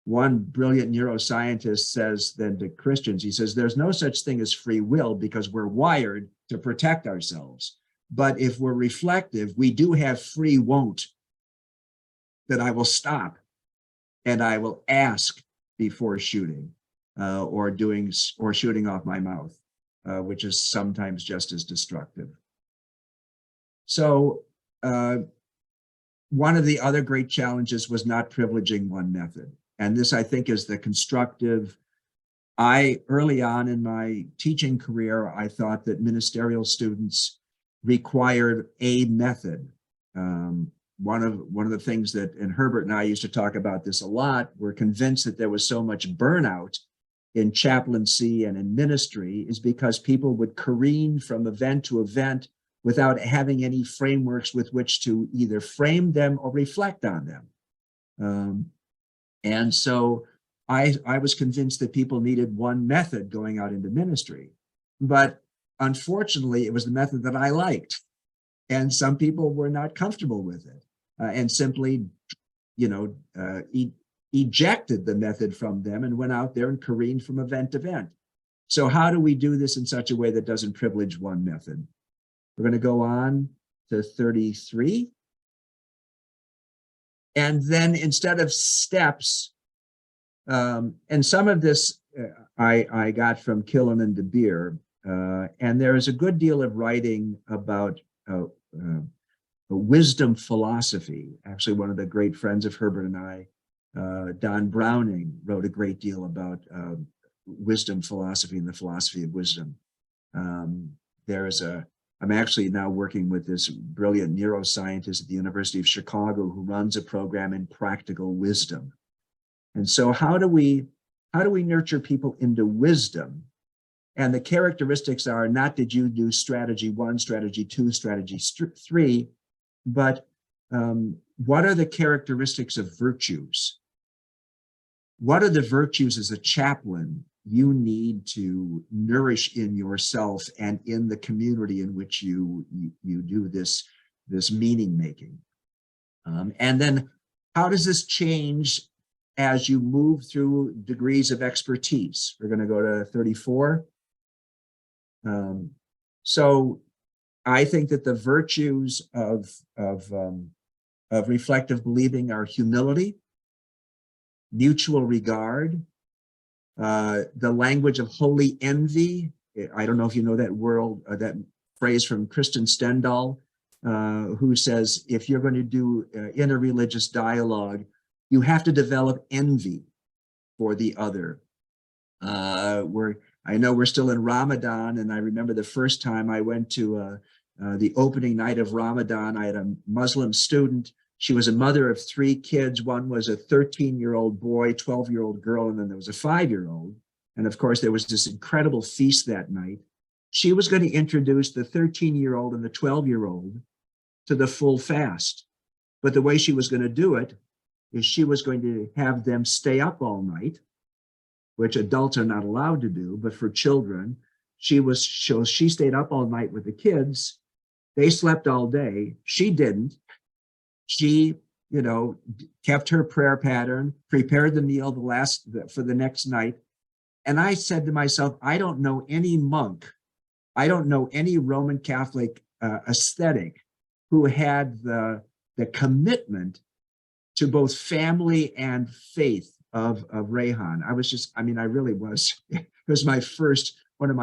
One brilliant neuroscientist says then to Christians, he says, there's no such thing as free will because we're wired to protect ourselves. But if we're reflective, we do have free won't, that I will stop and I will ask before shooting or shooting off my mouth, which is sometimes just as destructive. So one of the other great challenges was not privileging one method. And this, I think, is the constructive. Early on in my teaching career, I thought that ministerial students required a method. One of the things that, and Herbert and I used to talk about this a lot, we're convinced that there was so much burnout in chaplaincy and in ministry is because people would careen from event to event without having any frameworks with which to either frame them or reflect on them. And so I was convinced that people needed one method going out into ministry. But unfortunately, it was the method that I liked. And some people were not comfortable with it and simply, ejected the method from them and went out there and careened from event to event. So how do we do this in such a way that doesn't privilege one method? We're going to go on to 33. And then instead of steps, and some of this I got from Killen and De Beer, and there is a good deal of writing about wisdom philosophy. Actually, one of the great friends of Herbert and I, Don Browning, wrote a great deal about wisdom philosophy and the philosophy of wisdom. I'm actually now working with this brilliant neuroscientist at the University of Chicago who runs a program in practical wisdom. And so how do we nurture people into wisdom? And the characteristics are not did you do strategy 1, strategy 2, strategy 3, but what are the characteristics of virtues? What are the virtues as a chaplain you need to nourish in yourself and in the community in which you do this meaning making? And then how does this change as you move through degrees of expertise? We're going to go to 34. So I think that the virtues of reflective believing are humility, mutual regard, the language of holy envy. I don't know if you know that phrase from Kristen Stendhal, who says, if you're going to do interreligious dialogue, You have to develop envy for the other. I know we're still in Ramadan, and I remember the first time I went to the opening night of Ramadan. I had a Muslim student. She was a mother of 3 kids. One was a 13-year-old boy, 12-year-old girl, and then there was a 5-year-old. And of course, there was this incredible feast that night. She was going to introduce the 13-year-old and the 12-year-old to the full fast. But the way she was going to do it is she was going to have them stay up all night, which adults are not allowed to do, but for children, she stayed up all night with the kids. They slept all day. She didn't. She, kept her prayer pattern, prepared the meal for the next night. And I said to myself, I don't know any monk, I don't know any Roman Catholic ascetic who had the commitment to both family and faith of Rehan. I really was. It was my first, one of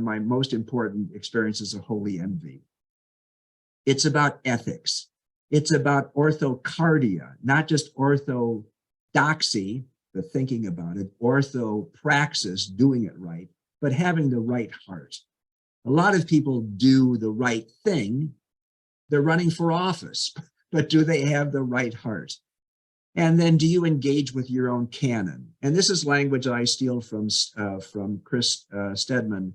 my most important experiences of holy envy. It's about ethics. It's about orthocardia, not just orthodoxy, the thinking about it, orthopraxis, doing it right, but having the right heart. A lot of people do the right thing. They're running for office, but do they have the right heart? And then do you engage with your own canon? And this is language I steal from Chris Stedman,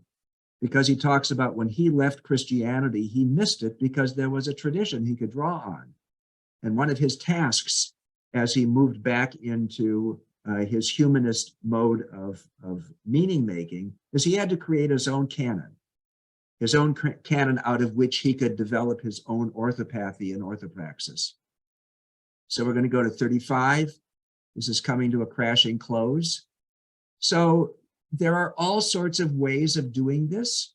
because he talks about when he left Christianity, he missed it because there was a tradition he could draw on. And one of his tasks as he moved back into his humanist mode of meaning making is he had to create his own canon out of which he could develop his own orthopathy and orthopraxis. So we're going to go to 35. This is coming to a crashing close. So there are all sorts of ways of doing this.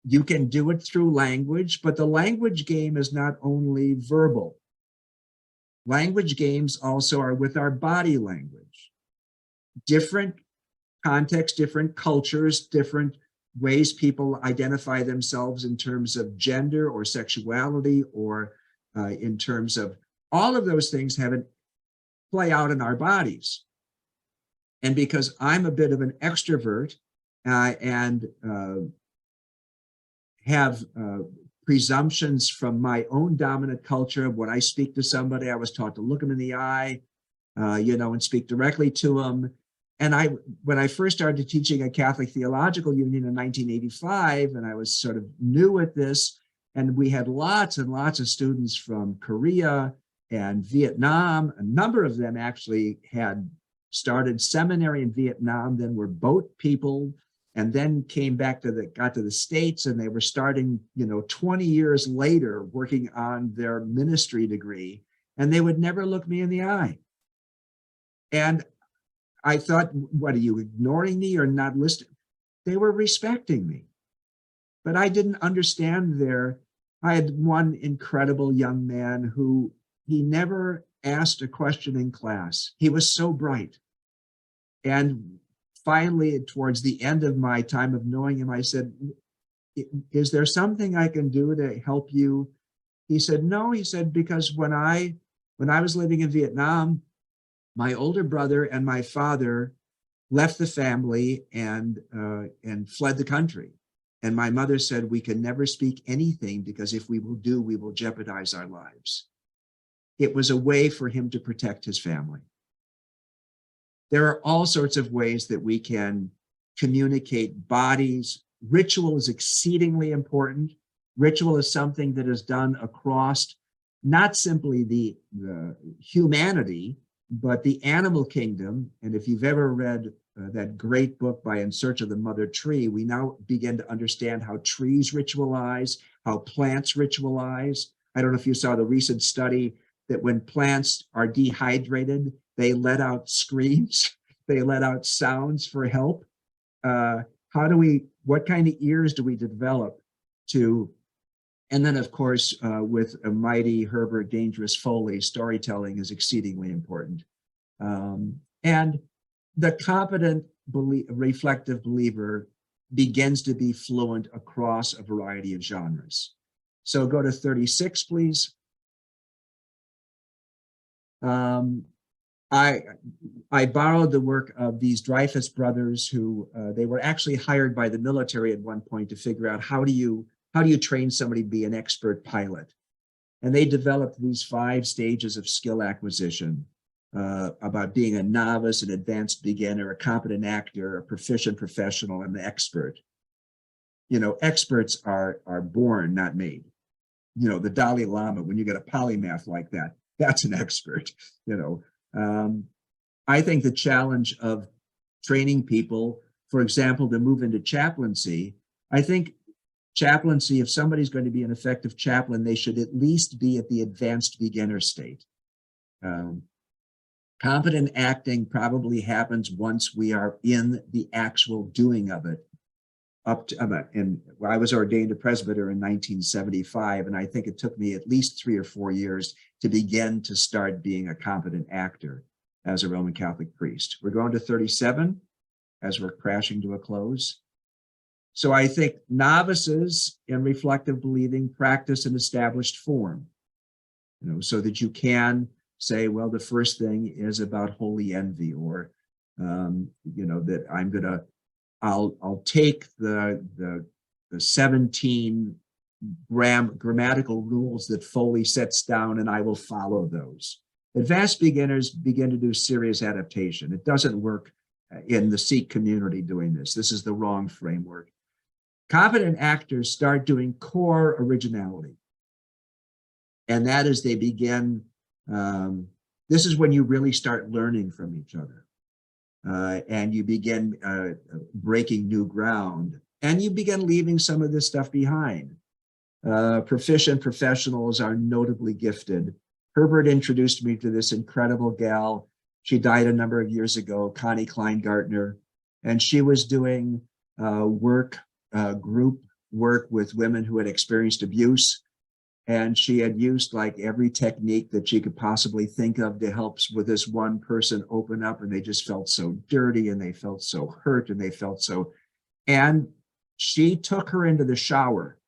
You can do it through language, but the language game is not only verbal. Language games also are with our body language. Different contexts, different cultures, different ways people identify themselves in terms of gender or sexuality or in terms of all of those things have it play out in our bodies. And because I'm a bit of an extrovert and have presumptions from my own dominant culture, when I speak to somebody, I was taught to look them in the eye, and speak directly to them. And when I first started teaching at Catholic Theological Union in 1985, and I was sort of new at this, and we had lots and lots of students from Korea and Vietnam. A number of them actually had started seminary in Vietnam, then were boat people, and then came back got to the States, and they were starting, 20 years later working on their ministry degree, and they would never look me in the eye. And I thought, what, are you ignoring me or not listening? They were respecting me, but I didn't understand I had one incredible young man who he never asked a question in class. He was so bright. And finally, towards the end of my time of knowing him, I said, is there something I can do to help you? He said, no. He said, because when I was living in Vietnam, my older brother and my father left the family and fled the country. And my mother said, we can never speak anything because if we will jeopardize our lives. It was a way for him to protect his family. There are all sorts of ways that we can communicate bodies. Ritual is exceedingly important. Ritual is something that is done across not simply the humanity, but the animal kingdom. And if you've ever read that great book by In Search of the Mother Tree, we now begin to understand how trees ritualize, how plants ritualize. I don't know if you saw the recent study that when plants are dehydrated, they let out screams, they let out sounds for help. What kind of ears do we develop to, and then of course, with a mighty Herbert Dangerous Foley, storytelling is exceedingly important. And the competent reflective believer begins to be fluent across a variety of genres. So go to 36, please. I borrowed the work of these Dreyfus brothers who they were actually hired by the military at one point to figure out how do you train somebody to be an expert pilot. And they developed these 5 stages of skill acquisition about being a novice, an advanced beginner, a competent actor, a proficient professional, and the expert. You know, experts are born, not made. You know, the Dalai Lama, when you get a polymath like that, that's an expert, you know. I think the challenge of training people, for example, to move into chaplaincy, I think chaplaincy, if somebody's going to be an effective chaplain, they should at least be at the advanced beginner state. Competent acting probably happens once we are in the actual doing of it. And I was ordained a presbyter in 1975, and I think it took me at least 3 or 4 years to begin to start being a competent actor as a Roman Catholic priest. We're going to 37 as we're crashing to a close. So I think novices in reflective believing practice an established form, you know, so that you can say, well, the first thing is about holy envy, or, you know, that I'll take the 17 grammatical rules that Foley sets down, and I will follow those. Advanced beginners begin to do serious adaptation. It doesn't work in the Sikh community doing this. This is the wrong framework. Competent actors start doing core originality. And that is they begin, this is when you really start learning from each other. And you begin breaking new ground, and you begin leaving some of this stuff behind. Proficient professionals are notably gifted. Herbert introduced me to this incredible gal. She died a number of years ago, Connie Kleingartner, and she was doing group work with women who had experienced abuse. And she had used like every technique that she could possibly think of to help with this one person open up, and they just felt so dirty, and they felt so hurt, and they felt so, and she took her into the shower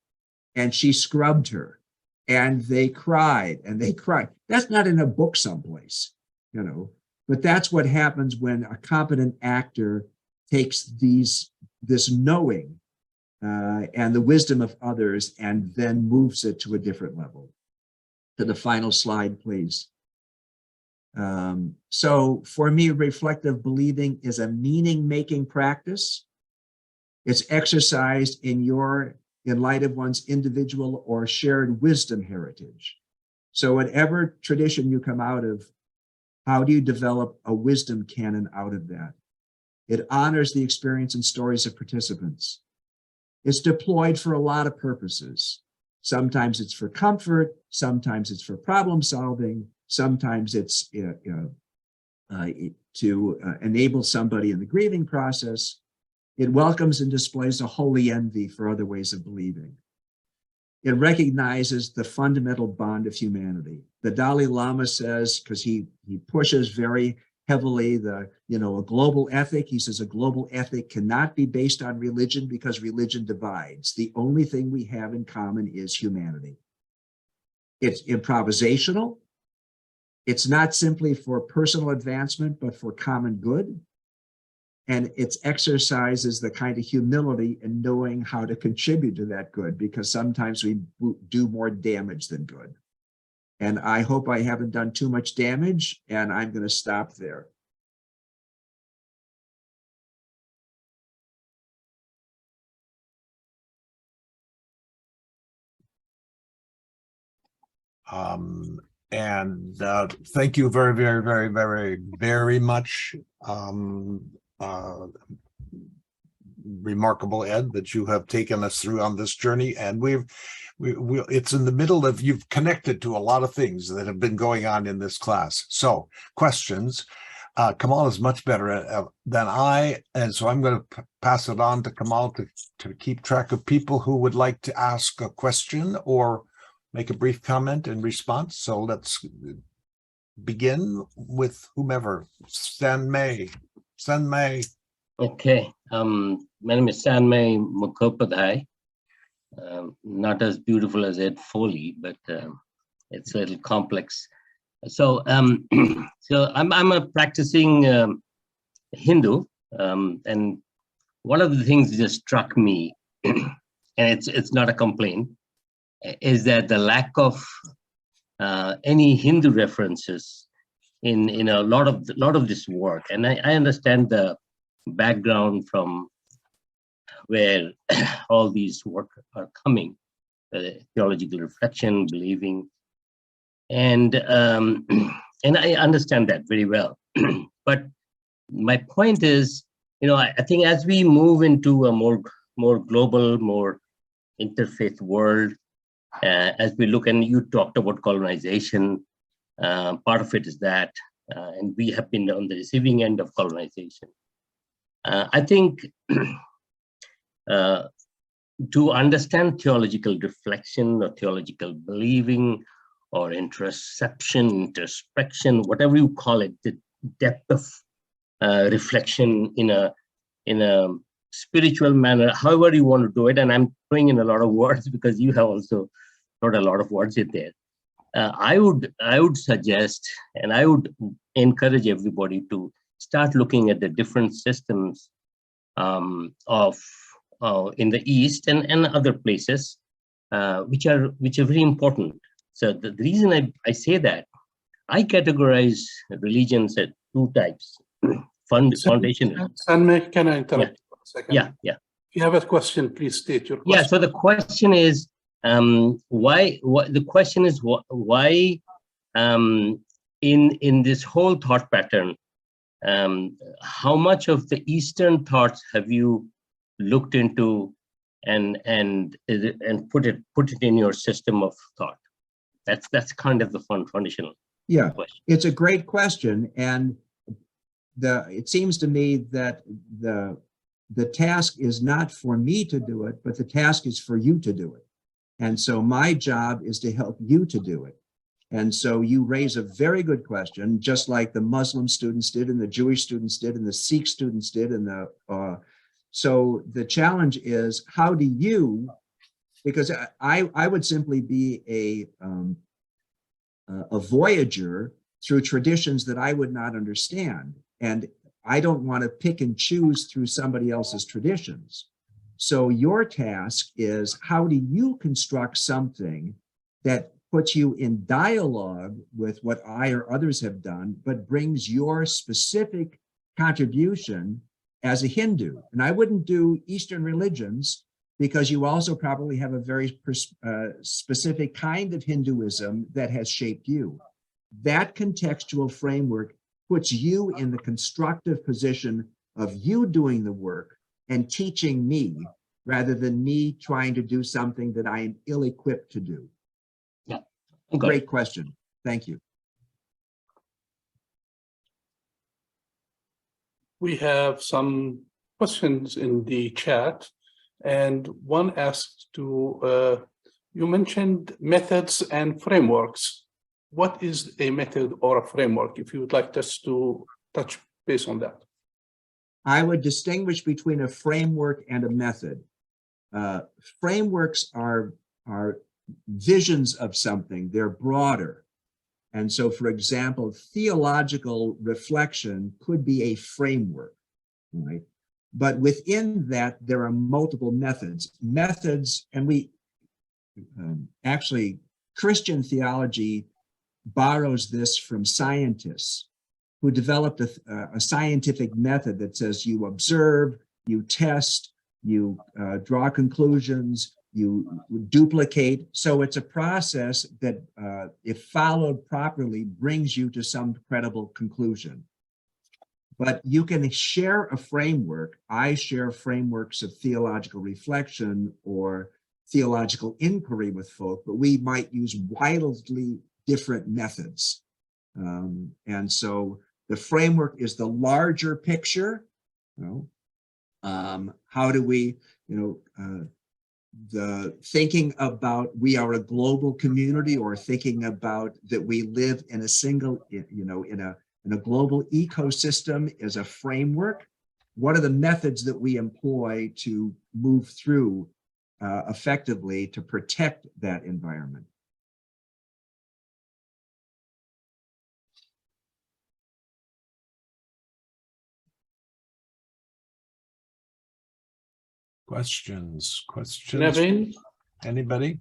and she scrubbed her, and they cried and they cried. That's not in a book someplace, you know, but that's what happens when a competent actor takes this knowing and the wisdom of others, and then moves it to a different level. To the final slide, please. So for me, reflective believing is a meaning-making practice. It's exercised in light of one's individual or shared wisdom heritage. So whatever tradition you come out of, how do you develop a wisdom canon out of that? It honors the experience and stories of participants. It's deployed for a lot of purposes. Sometimes it's for comfort, sometimes it's for problem solving, sometimes it's to enable somebody in the grieving process. It welcomes and displays a holy envy for other ways of believing. It recognizes the fundamental bond of humanity. The Dalai Lama says, because he pushes very heavily a global ethic. He says a global ethic cannot be based on religion because religion divides. The only thing we have in common is humanity. It's improvisational. It's not simply for personal advancement, but for common good. And it exercises the kind of humility in knowing how to contribute to that good, because sometimes we do more damage than good. And I hope I haven't done too much damage, and I'm going to stop there. Thank you very, very, very, very, very much. Remarkable, Ed, that you have taken us through on this journey, and it's in the middle of, you've connected to a lot of things that have been going on in this class. So questions. Kamal is much better than I, and so I'm going to pass it on to Kamal to keep track of people who would like to ask a question or make a brief comment in response. So let's begin with whomever. San May. Okay, my name is Sanmay Mukhopadhyay. Not as beautiful as Ed Foley, but it's a little complex. So, so I'm a practicing Hindu, and one of the things that just struck me, and it's not a complaint, is that the lack of any Hindu references in a lot of this work. And I understand the background from where all these work are coming, theological reflection, believing, and I understand that very well. But my point is, I think as we move into a more global, more interfaith world, as we look, and you talked about colonization, part of it is that, and we have been on the receiving end of colonization. I think to understand theological reflection or theological believing or introspection, whatever you call it, the depth of reflection in a spiritual manner, however you want to do it. And I'm throwing in a lot of words because you have also thrown a lot of words in there. I would suggest, and I would encourage everybody to start looking at the different systems of in the East and other places, which are very important. So the reason I say that, I categorize religions at two types. Foundational. Sanmay, can I interrupt Yeah. for a second? Yeah. If you have a question, please state your question. Yeah. So the question is, why? The question is why? In this whole thought pattern, how much of the Eastern thoughts have you looked into and put it in your system of thought? That's kind of the foundational. Yeah, question. It's a great question, and it seems to me that the task is not for me to do it, but the task is for you to do it. And so my job is to help you to do it. And so you raise a very good question, just like the Muslim students did, and the Jewish students did, and the Sikh students did, and so the challenge is, how do you? Because I would simply be a voyager through traditions that I would not understand, and I don't want to pick and choose through somebody else's traditions. So your task is, how do you construct something that puts you in dialogue with what I or others have done, but brings your specific contribution as a Hindu? And I wouldn't do Eastern religions, because you also probably have a very specific kind of Hinduism that has shaped you. That contextual framework puts you in the constructive position of you doing the work and teaching me, rather than me trying to do something that I am ill-equipped to do. Yeah. Okay. Great question. Thank you. We have some questions in the chat, and one asked to, you mentioned methods and frameworks. What is a method or a framework, if you would like us to touch base on that? I would distinguish between a framework and a method. Frameworks are visions of something, they're broader. And so, for example, theological reflection could be a framework, right? But within that, there are multiple methods. And we actually, Christian theology borrows this from scientists who developed a scientific method that says you observe, you test, you draw conclusions, you duplicate. So it's a process that, if followed properly, brings you to some credible conclusion. But you can share a framework. I share frameworks of theological reflection or theological inquiry with folk, but we might use wildly different methods. And so the framework is the larger picture. How do we, the thinking about we are a global community, or thinking about that we live in a single, in a global ecosystem, is a framework. What are the methods that we employ to move through effectively to protect that environment? Questions? Nevin? Anybody?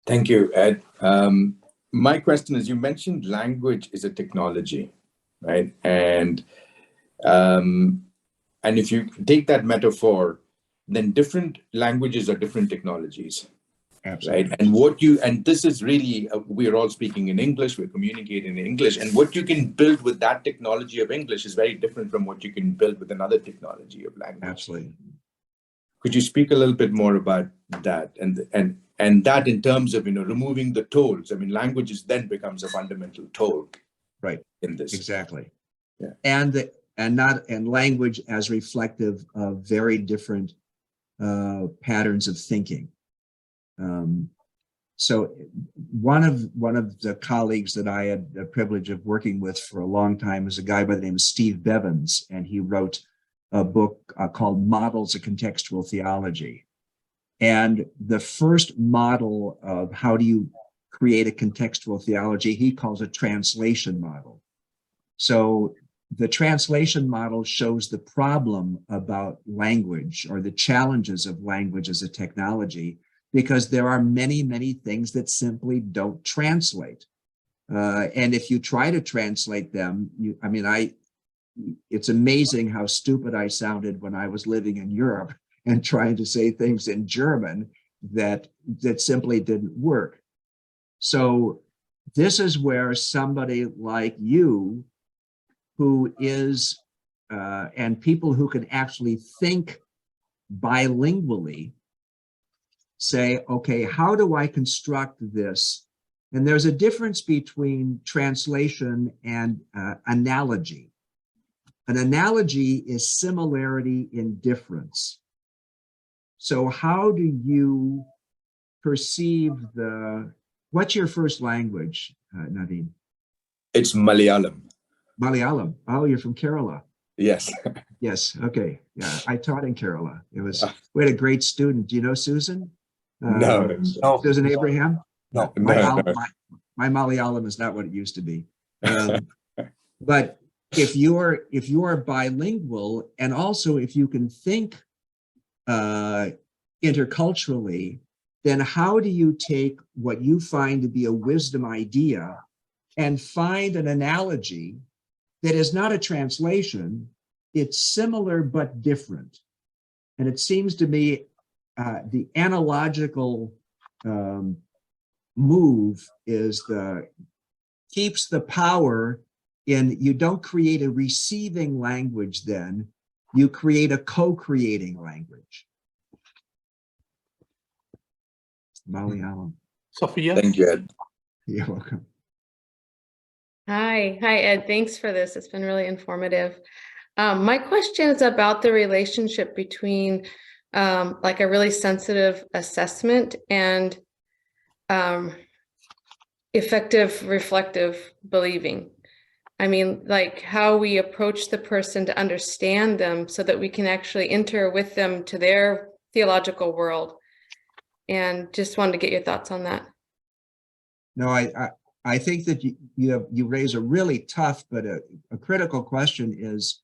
Thank you, Ed. My question is, you mentioned language is a technology, right? And if you take that metaphor, then different languages are different technologies. Absolutely. Right. And this is really, we're all speaking in English, we're communicating in English, and what you can build with that technology of English is very different from what you can build with another technology of language. Absolutely. Could you speak a little bit more about that and that in terms of, removing the tolls? I mean, languages then becomes a fundamental toll. Right. In this. Exactly. Yeah. And language as reflective of very different patterns of thinking. So one of the colleagues that I had the privilege of working with for a long time is a guy by the name of Steve Bevins, and he wrote a book called Models of Contextual Theology. And the first model of how do you create a contextual theology, he calls a translation model. So the translation model shows the problem about language or the challenges of language as a technology, because there are many, many things that simply don't translate. And if you try to translate them, it's amazing how stupid I sounded when I was living in Europe and trying to say things in German that simply didn't work. So this is where somebody like you, who is, and people who can actually think bilingually, say, okay, how do I construct this? And there's a difference between translation and analogy. An analogy is similarity in difference. So how do you perceive what's your first language, Naveen? It's Malayalam. Malayalam. Oh, you're from Kerala. Yes. Yes. Okay. Yeah, I taught in Kerala. We had a great student. Do you know Susan? No. Susan Abraham? No. My Malayalam is not what it used to be. But if you are bilingual, and also if you can think interculturally, then how do you take what you find to be a wisdom idea and find an analogy that is not a translation? It's similar but different. And it seems to me the analogical move keeps the power in, you don't create a receiving language, then you create a co-creating language. Malayalam. Sophia? Thank you, Ed. You're welcome. Hi, Ed. Thanks for this. It's been really informative. My question is about the relationship between like a really sensitive assessment and effective reflective believing. I mean, like how we approach the person to understand them so that we can actually enter with them to their theological world. And just wanted to get your thoughts on that. No, I think that you raise a really tough but a critical question. Is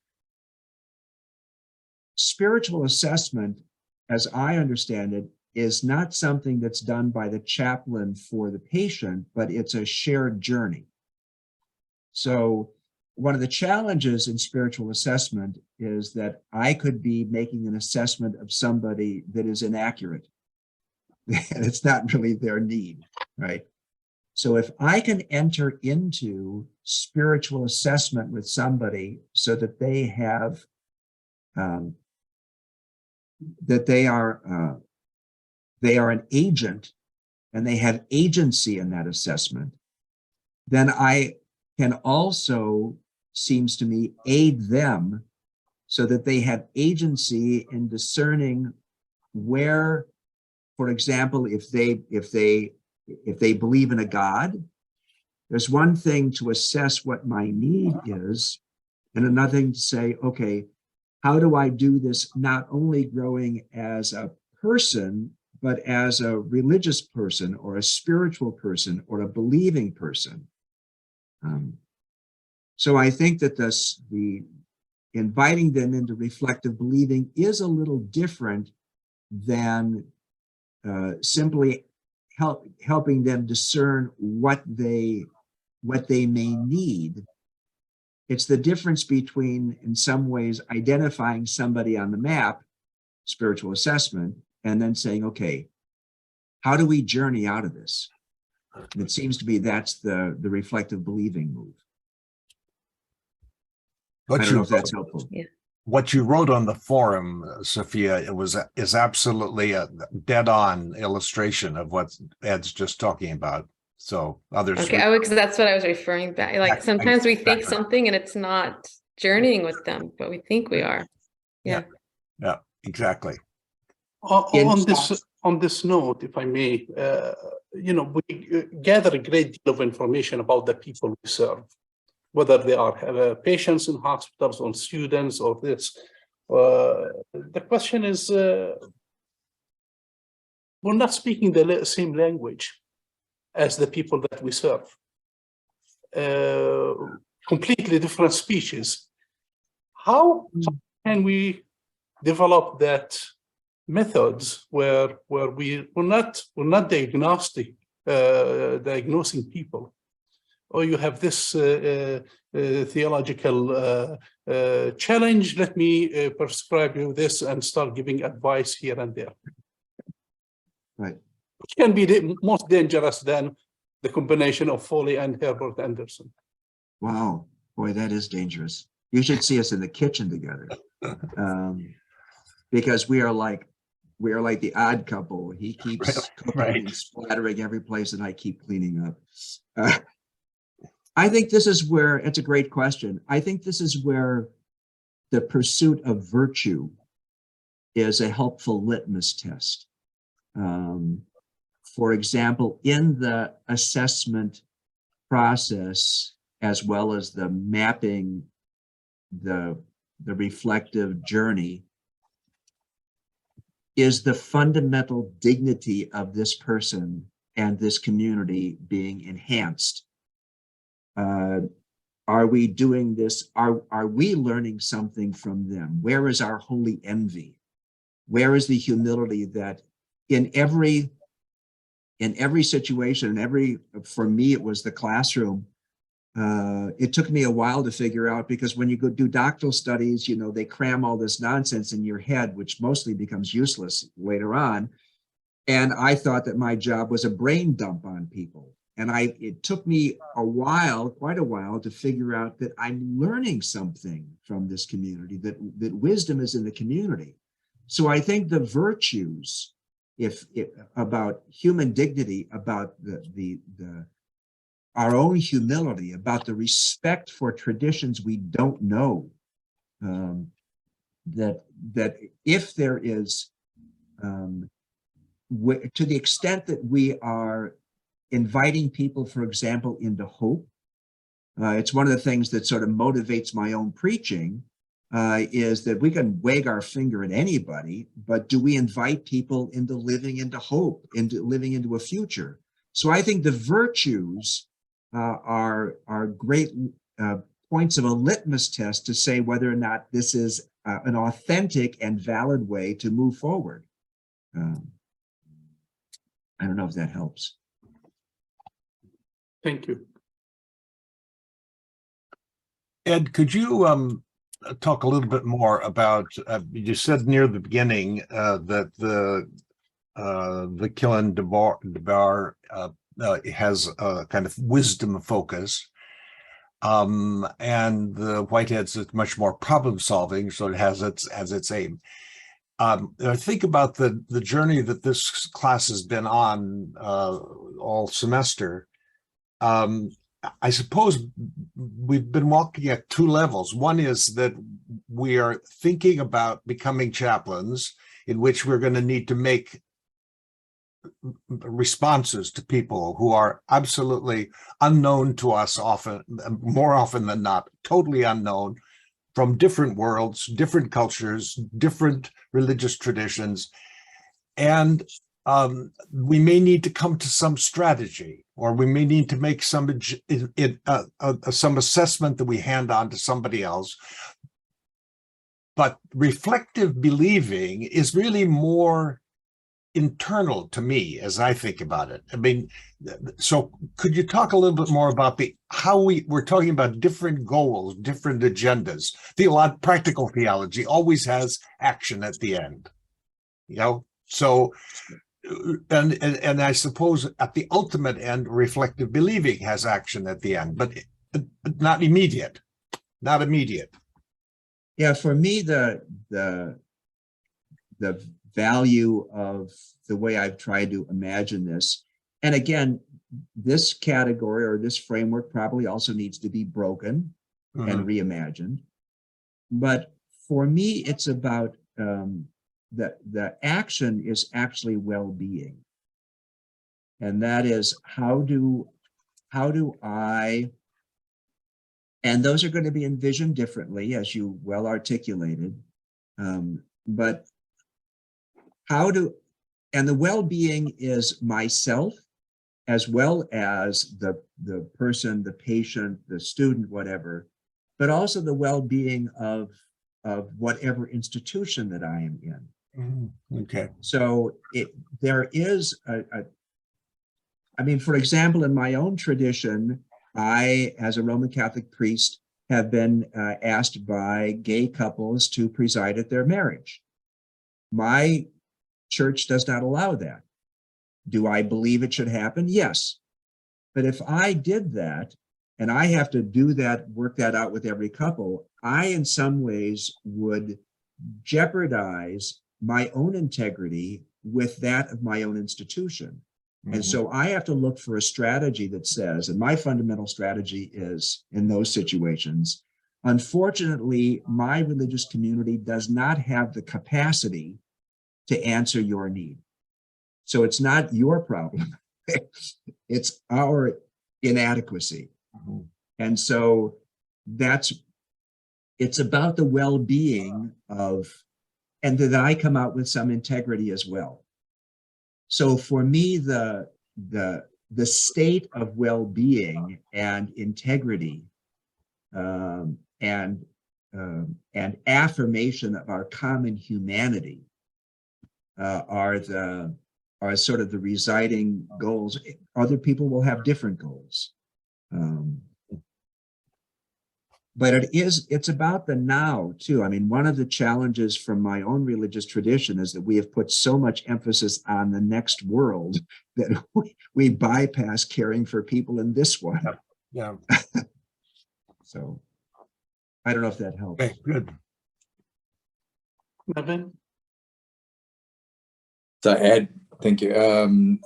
spiritual assessment, as I understand it, is not something that's done by the chaplain for the patient, but it's a shared journey. So one of the challenges in spiritual assessment is that I could be making an assessment of somebody that is inaccurate, and it's not really their need, right? So if I can enter into spiritual assessment with somebody so that they have, that they are an agent and they have agency in that assessment, then I can also, seems to me, aid them so that they have agency in discerning where, for example, if they believe in a God, there's one thing to assess what my need is, and another thing to say, okay, how do I do this not only growing as a person, but as a religious person or a spiritual person or a believing person? So I think that inviting them into reflective believing is a little different than simply helping them discern what they may need. It's the difference between, in some ways, identifying somebody on the map, spiritual assessment, and then saying, okay, how do we journey out of this? And it seems to be that's the reflective believing move. I don't know if that's helpful. Yeah. What you wrote on the forum, Sophia, is absolutely a dead-on illustration of what Ed's just talking about. So others. Okay, because that's what I was referring back. Like sometimes we think something and it's not journeying with them, but we think we are. Yeah. Yeah, exactly. On this note, if I may, we gather a great deal of information about the people we serve, whether they are patients in hospitals or students or this. The question is, we're not speaking the same language as the people that we serve. Completely different species. How can we develop that methods where we're not diagnosing people? Or you have this theological challenge, let me prescribe you this and start giving advice here and there. Right. Which can be most dangerous than the combination of Foley and Herbert Anderson. Wow, boy, that is dangerous. You should see us in the kitchen together, because we are like the odd couple. He keeps cooking and splattering every place, and I keep cleaning up. I think this is where, it's a great question. I think this is where the pursuit of virtue is a helpful litmus test. For example, in the assessment process, as well as the mapping, the reflective journey, is the fundamental dignity of this person and this community being enhanced? Are we doing this? Are we learning something from them? Where is our holy envy? Where is the humility that in every situation, for me, it was the classroom. It took me a while to figure out, because when you go do doctoral studies, they cram all this nonsense in your head, which mostly becomes useless later on. And I thought that my job was a brain dump on people. And it took me quite a while to figure out that I'm learning something from this community, that wisdom is in the community. So I think the virtues, about human dignity, about our own humility, about the respect for traditions we don't know, that if there is, to the extent that we are inviting people, for example, into hope, it's one of the things that sort of motivates my own preaching, is that we can wag our finger at anybody, but do we invite people into living into hope, into living into a future? So I think the virtues are great points of a litmus test to say whether or not this is an authentic and valid way to move forward. I don't know if that helps. Thank you. Ed, could you talk a little bit more about, you said near the beginning that the Killen Debar has a kind of wisdom focus, and the Whitehead's is much more problem solving, so it has its aim. I think about the journey that this class has been on all semester. I suppose we've been walking at two levels. One is that we are thinking about becoming chaplains, in which we're going to need to make responses to people who are absolutely unknown to us, often, more often than not, totally unknown, from different worlds, different cultures, different religious traditions. And we may need to come to some strategy, or we may need to make some assessment that we hand on to somebody else. but reflective believing is really more internal to me as I think about it. I mean, so could you talk a little bit more about how we're talking about different goals, different agendas? Practical theology always has action at the end, you know? So, and I suppose at the ultimate end, reflective believing has action at the end, but not immediate, not immediate. Yeah, for me, the value of the way I've tried to imagine this, and again, this category or this framework probably also needs to be broken and reimagined. But for me, it's about the action is actually well-being, and that is how do I, and those are going to be envisioned differently, as you well articulated, but and the well-being is myself as well as the person, the patient, the student, whatever, but also the well-being of whatever institution that I am in. Okay. So there is I mean, for example, in my own tradition, I, as a Roman Catholic priest, have been asked by gay couples to preside at their marriage. My church does not allow that. Do I believe it should happen? Yes. But if I did that, and I have to do that, work that out with every couple, I in some ways would jeopardize my own integrity with that of my own institution. And so I have to look for a strategy that says, and my fundamental strategy is in those situations, unfortunately, my religious community does not have the capacity to answer your need. So it's not your problem, it's our inadequacy. And so it's about the well-being of, and that I come out with some integrity as well. So for me, the state of well-being and integrity and affirmation of our common humanity are sort of the residing goals. Other people will have different goals. But it's about the now too. I mean, one of the challenges from my own religious tradition is that we have put so much emphasis on the next world that we bypass caring for people in this one. Yeah. So I don't know if that helps. Okay, good. Nevin? So Ed, thank you.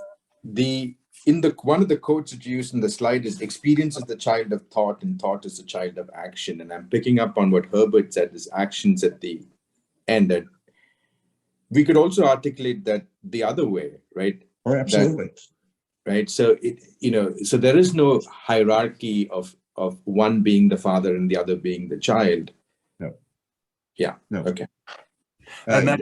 One of the quotes that you used in the slide is experience is the child of thought and thought is the child of action. And I'm picking up on what Herbert said, is actions at the end. And we could also articulate that the other way, right? Oh, absolutely. Right. So so there is no hierarchy of one being the father and the other being the child. No. Yeah. No. Okay. And then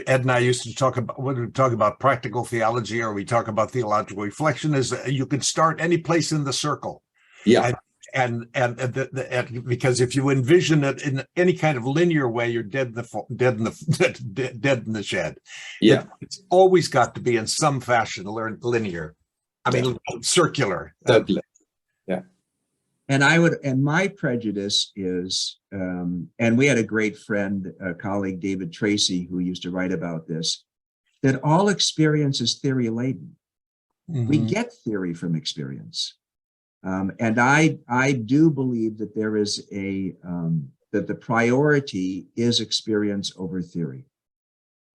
Ed and I used to talk about, when we talk about practical theology or we talk about theological reflection, is you could start any place in the circle. Yeah. And because if you envision it in any kind of linear way, you're dead in the shed. Yeah. It's always got to be in some fashion linear. I mean, circular. Yeah. And my prejudice is, and we had a great friend, a colleague, David Tracy, who used to write about this, that all experience is theory laden. We get theory from experience. And I do believe that there is that the priority is experience over theory.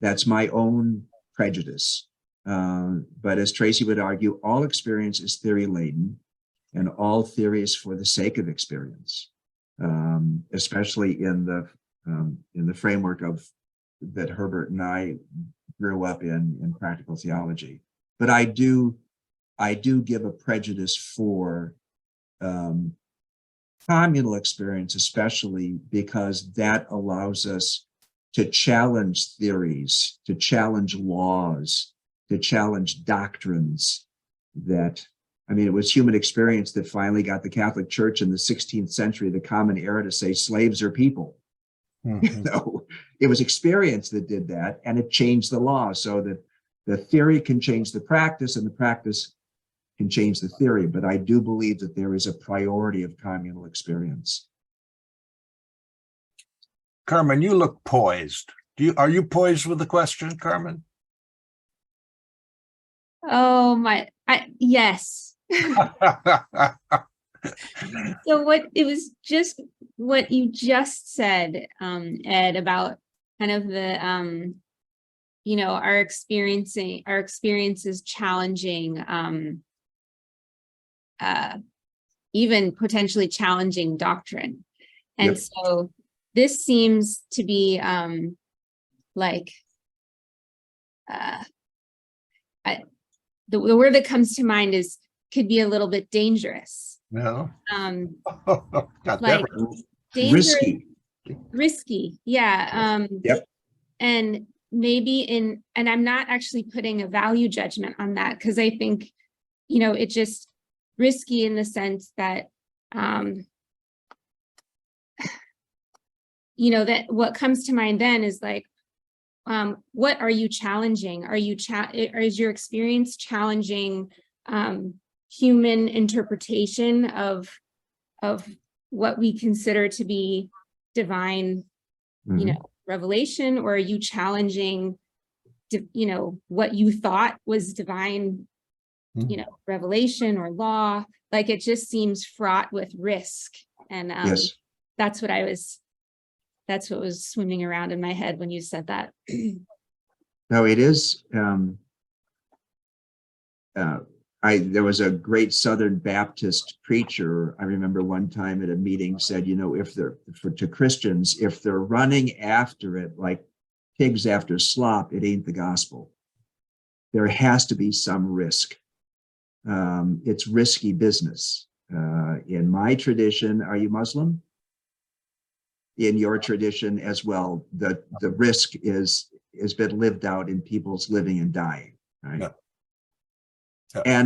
That's my own prejudice. But as Tracy would argue, all experience is theory laden. And all theory is for the sake of experience, especially in the framework of that Herbert and I grew up in practical theology. But I do give a prejudice for communal experience, especially because that allows us to challenge theories, to challenge laws, to challenge doctrines that. I mean, it was human experience that finally got the Catholic Church in the 16th century, the Common Era, to say slaves are people. Mhm. No, it was experience that did that, and it changed the law so that the theory can change the practice and the practice can change the theory. But I do believe that there is a priority of communal experience. Carmen, you look poised. Are you poised with the question, Carmen? Oh my, yes. So it was just what you just said, Ed, about kind of the, our experiences challenging, even potentially challenging doctrine. And Yep. so this seems to be like, the word that comes to mind could be a little bit dangerous. No. Got Like that right. dangerous, Risky. yeah. Yep. And maybe and I'm not actually putting a value judgment on that, because I think, it's just risky in the sense that, that what comes to mind then is like, what are you challenging? Is your experience challenging human interpretation of what we consider to be divine, revelation, or are you challenging, what you thought was divine, revelation or law? Like, it just seems fraught with risk, and Yes. that's what was swimming around in my head when you said that. No, it is. There was a great Southern Baptist preacher, I remember one time at a meeting, said, to Christians, if they're running after it like pigs after slop, it ain't the gospel. There has to be some risk. It's risky business. In my tradition, are you Muslim? In your tradition as well, the risk has been lived out in people's living and dying, right? Yeah. Yeah.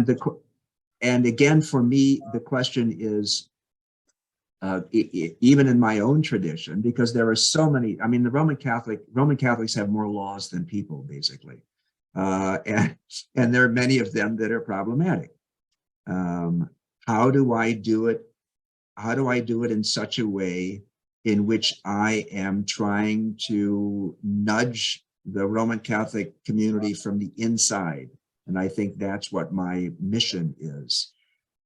And again, for me, the question is, even in my own tradition, because there are so many. I mean, the Roman Catholics have more laws than people, basically, and there are many of them that are problematic. How do I do it? How do I do it in such a way in which I am trying to nudge the Roman Catholic community from the inside? And I think that's what my mission is.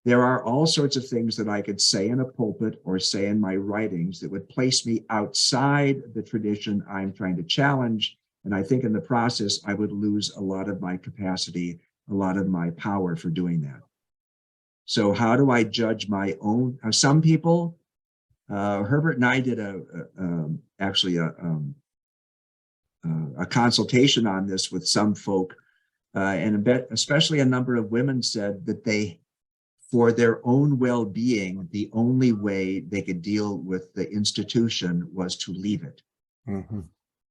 There are all sorts of things that I could say in a pulpit or say in my writings that would place me outside the tradition I'm trying to challenge. And I think in the process, I would lose a lot of my capacity, a lot of my power for doing that. So how do I judge my own? Some people, Herbert and I did actually a consultation on this with some folk, and especially a number of women said that for their own well-being, the only way they could deal with the institution was to leave it. Mhm.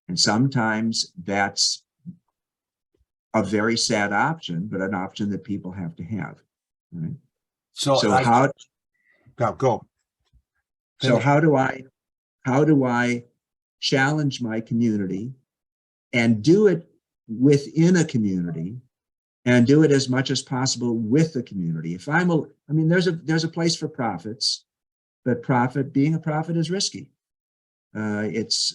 And sometimes that's a very sad option, but an option that people have to have. Right? So how do I challenge my community and do it within a community, and do it as much as possible with the community? If there's a place for prophets, but being a prophet is risky. It's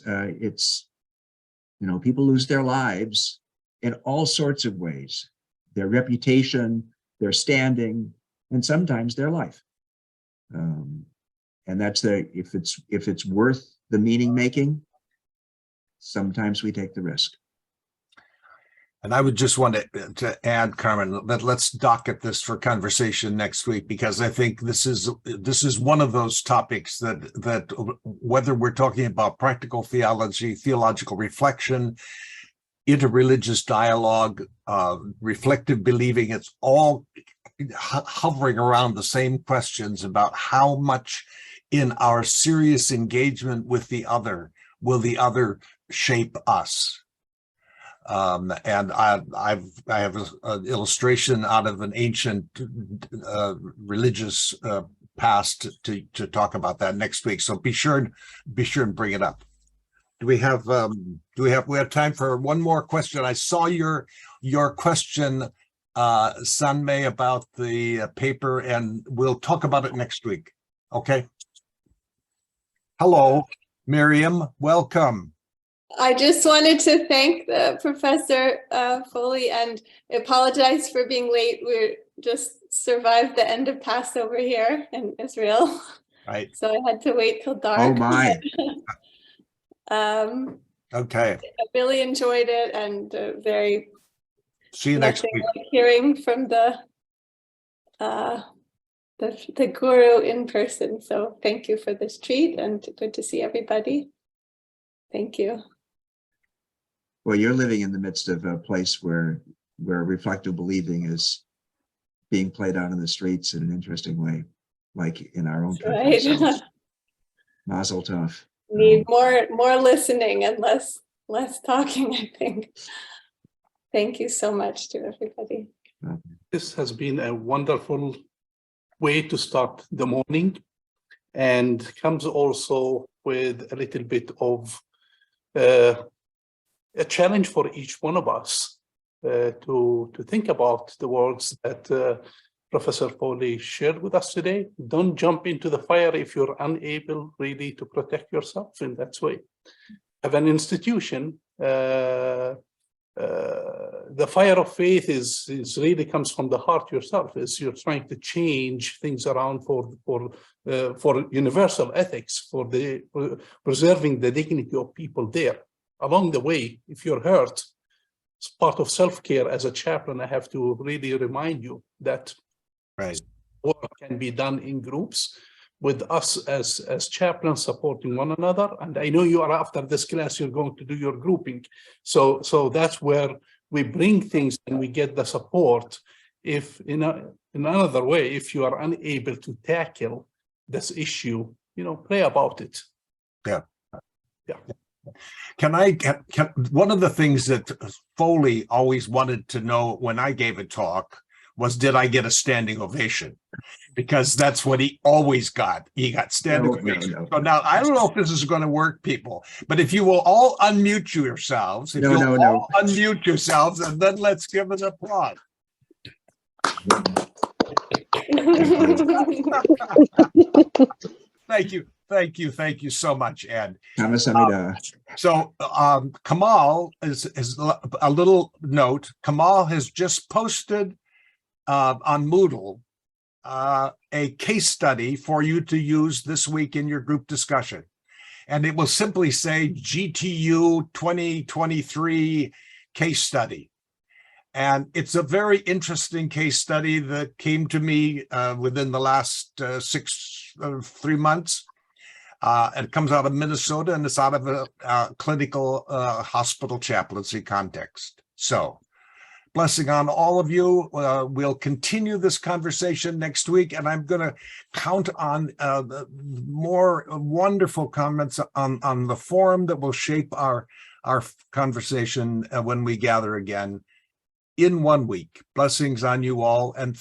people lose their lives in all sorts of ways, their reputation, their standing, and sometimes their life. And that's if it's worth the meaning making, sometimes we take the risk. And I would just want to add, Carmen, that let's docket this for conversation next week, because I think this is one of those topics that whether we're talking about practical theology, theological reflection, interreligious dialogue, reflective believing, it's all hovering around the same questions about how much in our serious engagement with the other will the other shape us. And I have an illustration out of an ancient religious past to talk about that next week. So be sure and bring it up. we have time for one more question? I saw your question, Sanmei, about the paper, and we'll talk about it next week. Okay. Hello, Miriam, welcome. I just wanted to thank the Professor Foley and apologize for being late. We just survived the end of Passover here in Israel. Right. So I had to wait till dark. Oh my. Okay. I really enjoyed it, and very See you next nothing week. like hearing from the guru in person. So thank you for this treat, and good to see everybody. Thank you. Well, you're living in the midst of a place where reflective believing is being played out in the streets in an interesting way, like in our own country. Right. So, Mazel tov. Need more listening and less talking, I think. Thank you so much to everybody. This has been a wonderful way to start the morning, and comes also with a little bit of a challenge for each one of us to think about the words that Professor Foley shared with us today. Don't jump into the fire if you're unable really to protect yourself in that way. Of an institution, the fire of faith is really comes from the heart yourself, as you're trying to change things around for universal ethics, for preserving the dignity of people there. Along the way, if you're hurt, it's part of self-care. As a chaplain, I have to really remind you that Right. work can be done in groups with us as chaplains supporting one another. And I know you are, after this class, you're going to do your grouping. So that's where we bring things and we get the support. If in another way, if you are unable to tackle this issue, pray about it. Yeah. Yeah. Can one of the things that Foley always wanted to know when I gave a talk was, did I get a standing ovation? Because that's what he always got. He got standing ovation. No. So now I don't know if this is going to work, people, but if you will all unmute yourselves, unmute yourselves, and then let's give an applause. Thank you so much, Ed. So Kamal is a little note. Kamal has just posted on Moodle a case study for you to use this week in your group discussion. And it will simply say GTU 2023 case study. And it's a very interesting case study that came to me within the last 3 months. It comes out of Minnesota, and it's out of a clinical hospital chaplaincy context. So, blessing on all of you. We'll continue this conversation next week, and I'm going to count on more wonderful comments on the forum that will shape our conversation when we gather again in 1 week. Blessings on you all, and